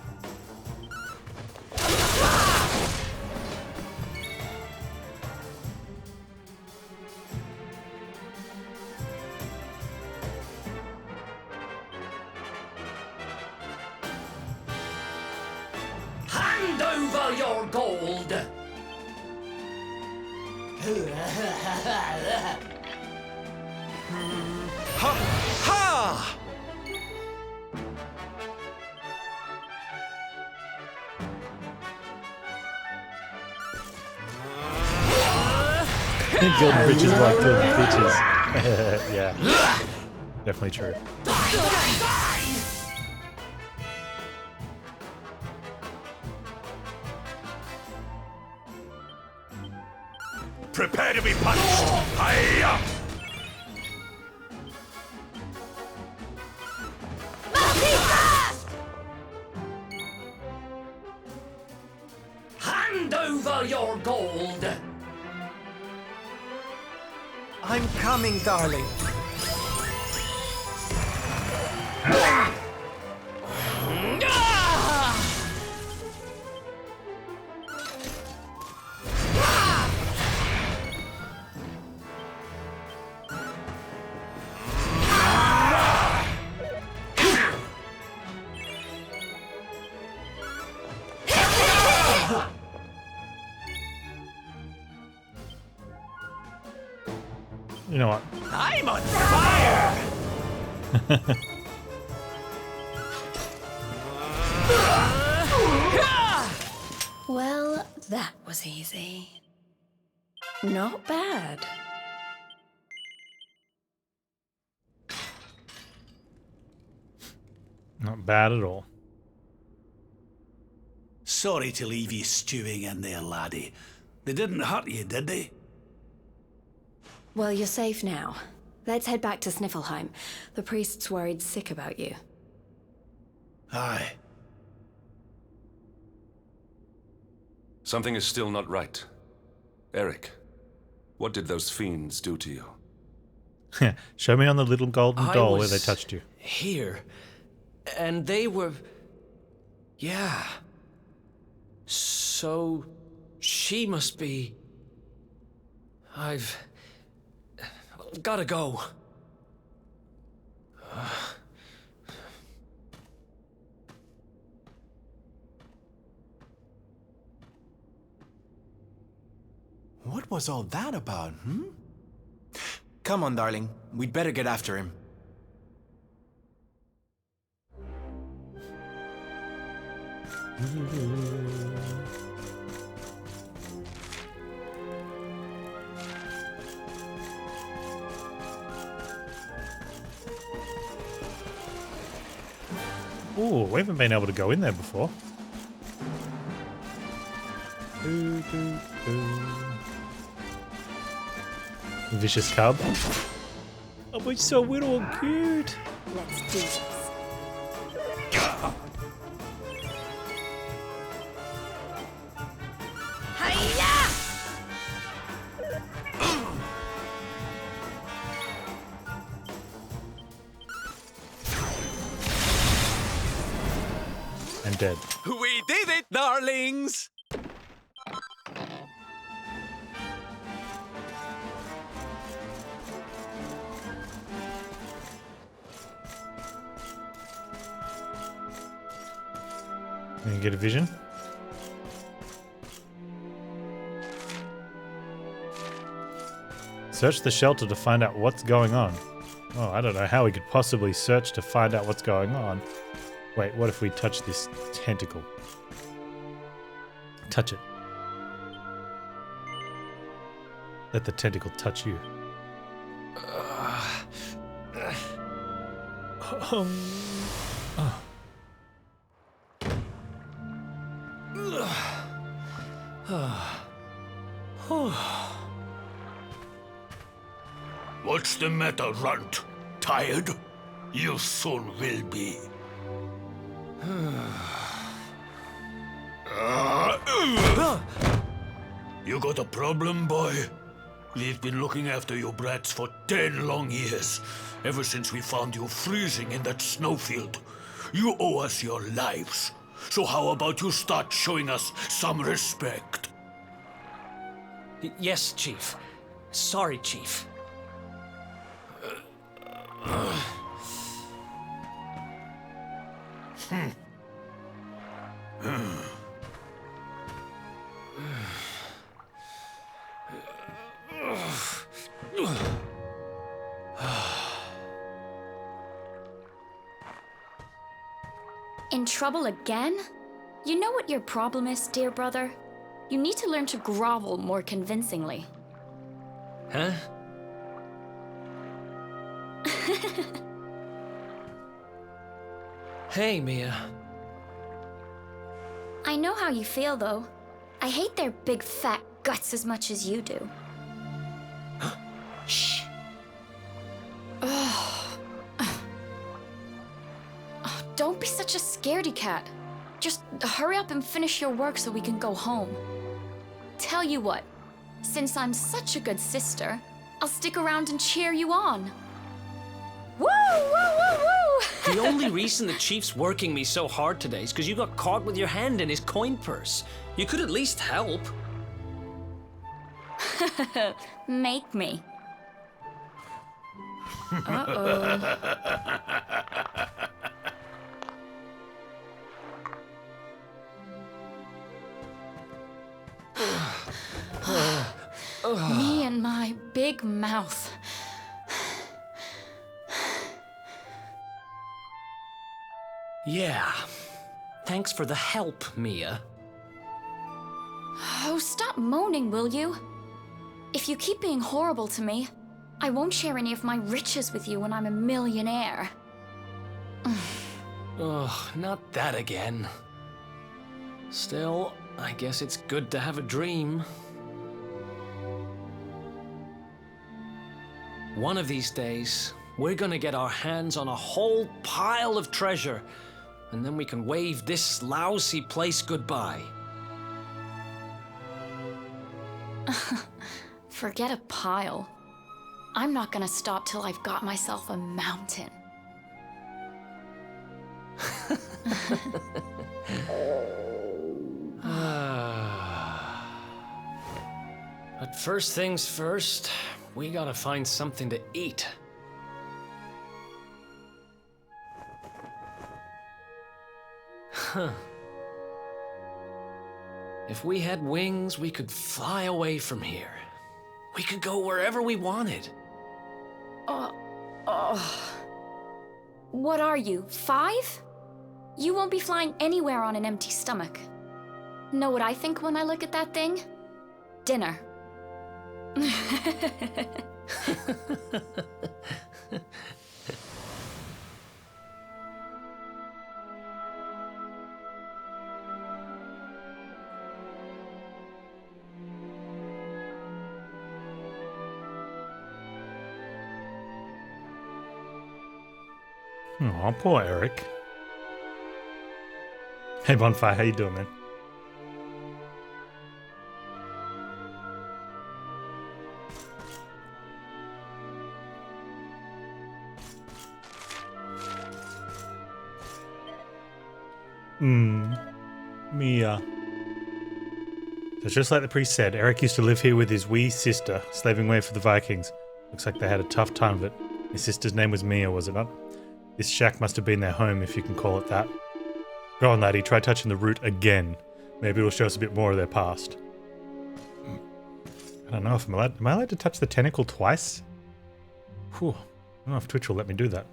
Hand over your gold! Ha! Ha! Killing bitches like killing bitches. Yeah. Definitely true. Prepare to be punished! Hiya! Hand over your gold! I'm coming, darling. You know what? I'm on fire! Well, that was easy. Not bad. Not bad at all. Sorry to leave you stewing in there, laddie. They didn't hurt you, did they? Well, you're safe now. Let's head back to Sniffelheim. The priest's worried sick about you. Aye. Something is still not right. Eric, what did those fiends do to you? Show me on the little golden I doll where was they touched you. Here. And they were... Yeah. So... she must be... I've... gotta go. What was all that about, Come on, darling. We'd better get after him. Ooh, we haven't been able to go in there before. Vicious cub. Oh, it's so little cute. Let's do this. And dead. We did it, darlings! Can you get a vision? Search the shelter to find out what's going on. Oh, I don't know how we could possibly search to find out what's going on. Wait, what if we touch this tentacle? Touch it. Let the tentacle touch you. What's the matter, Runt? Tired? You soon will be. You got a problem, boy? We've been looking after you brats for 10 long years, ever since we found you freezing in that snowfield. You owe us your lives. So how about you start showing us some respect? Yes, Chief. Sorry, Chief. In trouble again? You know what your problem is, dear brother? You need to learn to grovel more convincingly. Huh? Hey, Mia. I know how you feel, though. I hate their big fat guts as much as you do. Shh. Don't be such a scaredy cat. Just hurry up and finish your work so we can go home. Tell you what, since I'm such a good sister, I'll stick around and cheer you on. Woo, woo, woo, woo! The only reason the Chief's working me so hard today is because you got caught with your hand in his coin purse. You could at least help. Make me. Uh-oh. Me and my big mouth. Yeah. Thanks for the help, Mia. Oh, stop moaning, will you? If you keep being horrible to me, I won't share any of my riches with you when I'm a millionaire. Ugh, not that again. Still, I guess it's good to have a dream. One of these days, we're gonna get our hands on a whole pile of treasure, and then we can wave this lousy place goodbye. Forget a pile. I'm not gonna stop till I've got myself a mountain. But first things first, we gotta find something to eat. Huh. If we had wings, we could fly away from here. We could go wherever we wanted. What are you, 5? You won't be flying anywhere on an empty stomach. Know what I think when I look at that thing? Dinner. Oh, poor Eric. Hey, Bonfire, how you doing, man? Mia. So just like the priest said, Eric used to live here with his wee sister, slaving away for the Vikings. Looks like they had a tough time of it. His sister's name was Mia, was it not? This shack must have been their home, if you can call it that. Go on, laddie, try touching the root again. Maybe it'll show us a bit more of their past. I don't know if am I allowed to touch the tentacle twice? Whew. I don't know if Twitch will let me do that.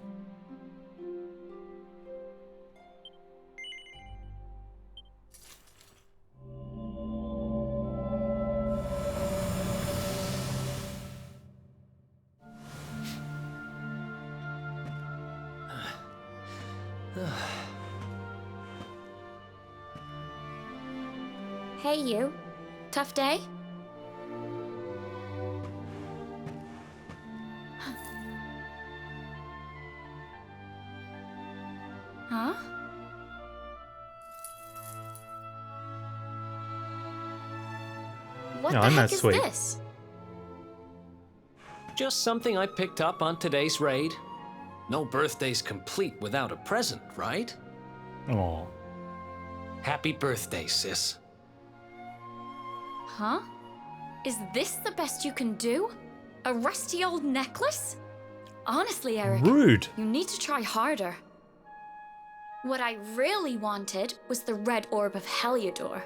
Hey, you. Tough day? Huh? What the heck is this? Just something I picked up on today's raid. No birthday's complete without a present, right? Aw. Happy birthday, sis. Huh? Is this the best you can do? A rusty old necklace? Honestly, Eric, rude. You need to try harder. What I really wanted was the red orb of Heliodor.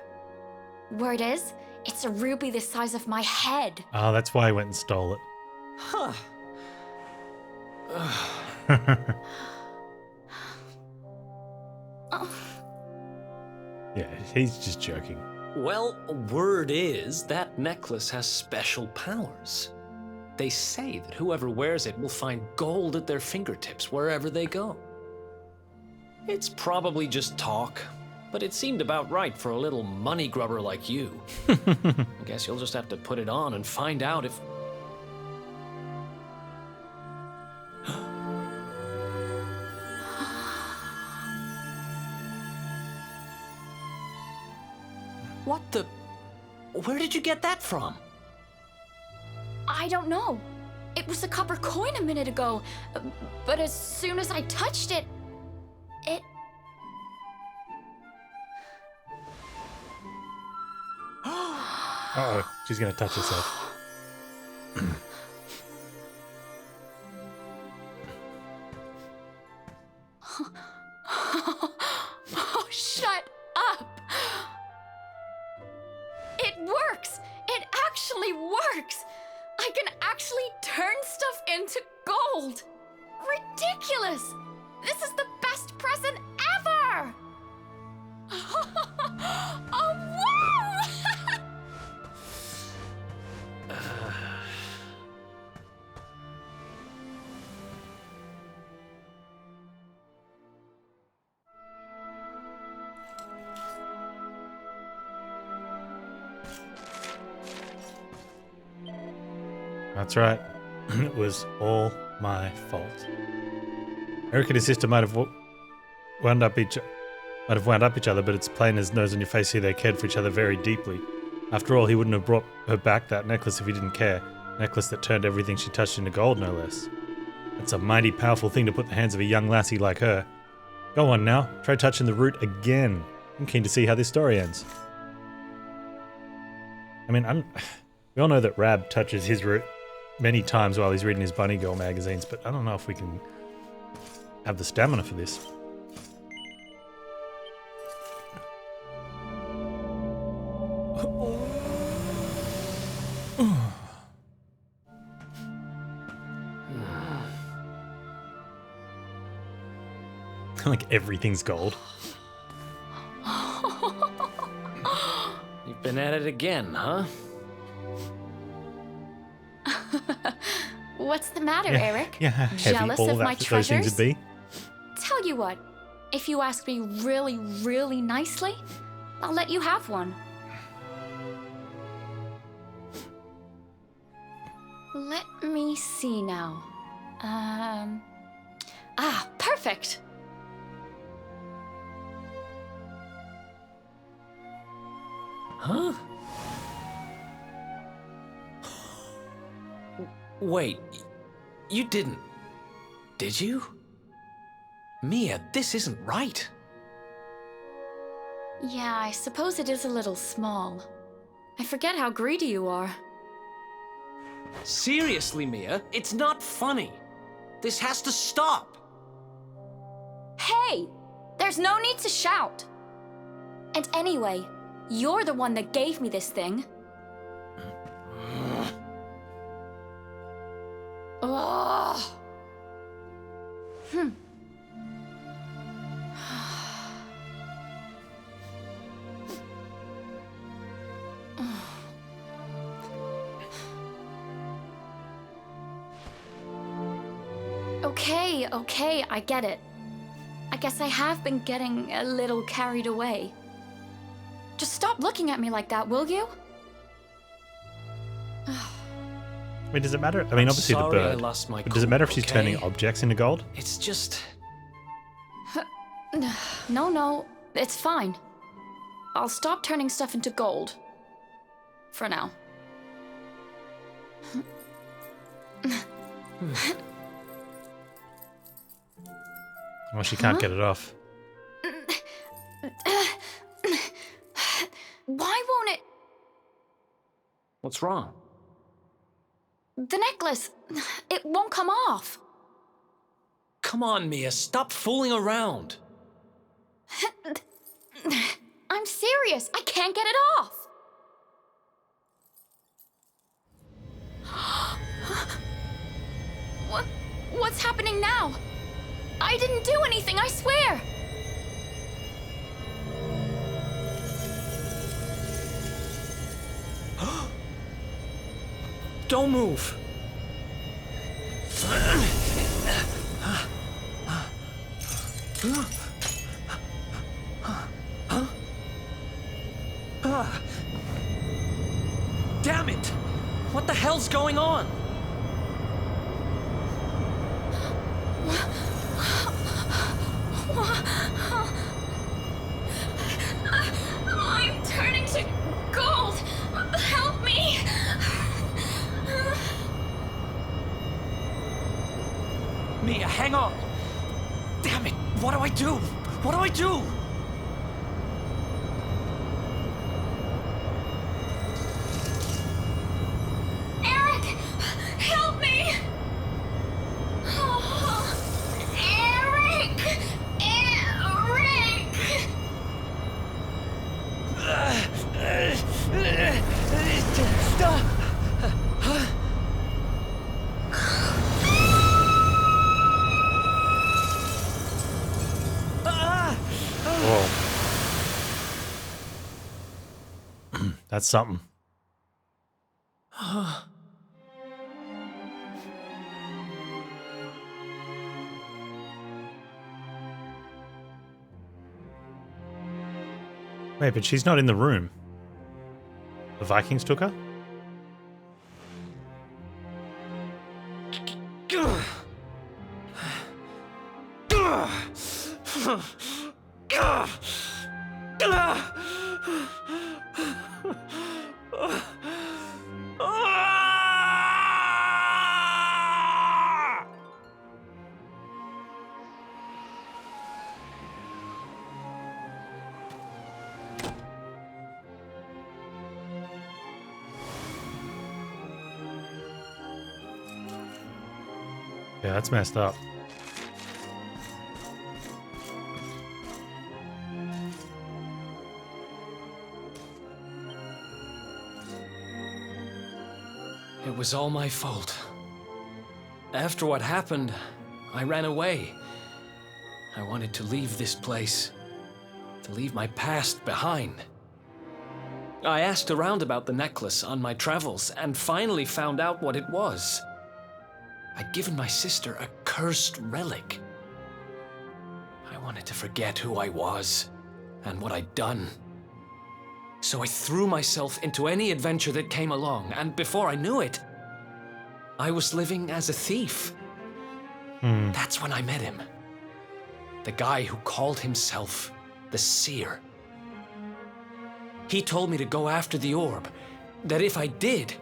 Word is, it's a ruby the size of my head. Ah, that's why I went and stole it. Huh. Yeah, he's just joking. Well, word is that necklace has special powers. They say that whoever wears it will find gold at their fingertips wherever they go. It's probably just talk, but it seemed about right for a little money grubber like you. I guess you'll just have to put it on and find out if... What the... Where did you get that from? I don't know. It was a copper coin a minute ago, but as soon as I touched it, it... Uh-oh, she's gonna touch herself. Oh, shut up! It works! It actually works! I can actually turn stuff into gold! Ridiculous! This is the best present ever! Oh, wow! That's right. It was all my fault. Eric and his sister might have wound up each other, but it's plain as nose on your face here they cared for each other very deeply. After all, he wouldn't have brought her back that necklace if he didn't care. A necklace that turned everything she touched into gold, no less. That's a mighty powerful thing to put in the hands of a young lassie like her. Go on now, try touching the root again. I'm keen to see how this story ends. I mean, we all know that Rab touches his root many times while he's reading his Bunny Girl magazines, but I don't know if we can have the stamina for this. Like everything's gold. You've been at it again, huh? What's the matter, Eric? Yeah, heavy Jealous all of that my for those things treasures? would be. Tell you what, if you ask me really, really nicely, I'll let you have one. Let me see now. Perfect. Huh? Wait, you didn't, did you? Mia, this isn't right. Yeah, I suppose it is a little small. I forget how greedy you are. Seriously, Mia, it's not funny. This has to stop. Hey! There's no need to shout. And anyway, you're the one that gave me this thing. Ugh. Okay, I get it. I guess I have been getting a little carried away. Just stop looking at me like that, will you? Wait, does it matter? I mean, obviously the bird. But does it matter if she's turning objects into gold? It's just... No, it's fine. I'll stop turning stuff into gold. For now. Well, she can't get it off. Why won't it? What's wrong? The necklace. It won't come off. Come on, Mia, stop fooling around. I'm serious. I can't get it off. What's happening now? I didn't do anything, I swear. Don't move. Huh? it! What the hell's going on? I'm turning to gold! Help me! Mia, hang on! Damn it! What do I do? What do I do? Eric! Help me! Oh, Eric! Stop! Whoa. That's something. Wait, but she's not in the room. The Vikings took her? Yeah, that's messed up. It was all my fault. After what happened, I ran away. I wanted to leave this place, to leave my past behind. I asked around about the necklace on my travels and finally found out what it was. I'd given my sister a cursed relic. I wanted to forget who I was and what I'd done. So I threw myself into any adventure that came along, and before I knew it, I was living as a thief. That's when I met him. The guy who called himself the Seer. He told me to go after the orb, that if I did,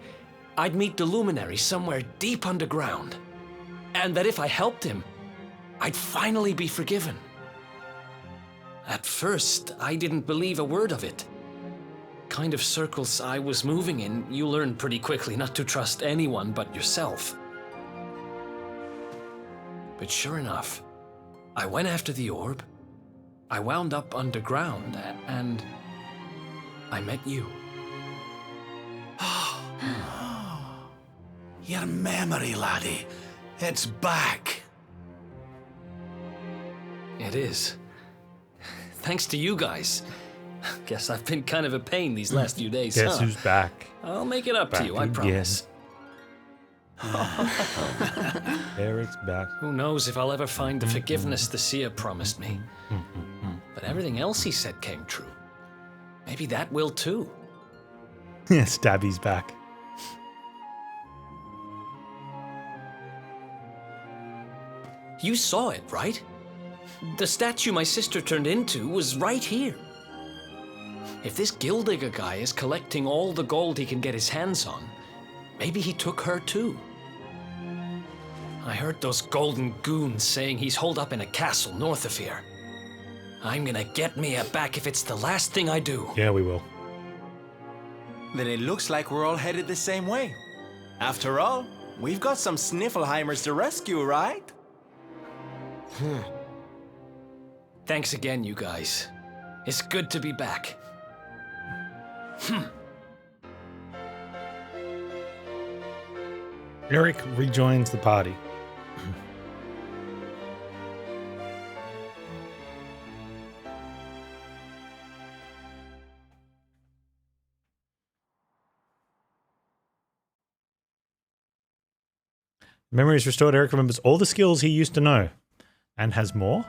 I'd meet the luminary somewhere deep underground, and that if I helped him, I'd finally be forgiven. At first, I didn't believe a word of it. Kind of circles I was moving in, you learn pretty quickly not to trust anyone but yourself. But sure enough, I went after the orb, I wound up underground, and I met you. Your memory, laddie. It's back. It is. Thanks to you guys. Guess I've been kind of a pain these last few days, Guess who's back? I'll make it up to you, I promise. Eric's back. Who knows if I'll ever find the forgiveness the seer promised me. But everything else he said came true. Maybe that will too. Yeah, Stabby's back. You saw it, right? The statue my sister turned into was right here. If this Gildigger guy is collecting all the gold he can get his hands on, maybe he took her too. I heard those golden goons saying he's holed up in a castle north of here. I'm gonna get Mia back if it's the last thing I do. Yeah, we will. Then it looks like we're all headed the same way. After all, we've got some Sniffelheimers to rescue, right? Thanks again, you guys. It's good to be back. Eric rejoins the party. Memory is restored. Eric remembers all the skills he used to know and has more.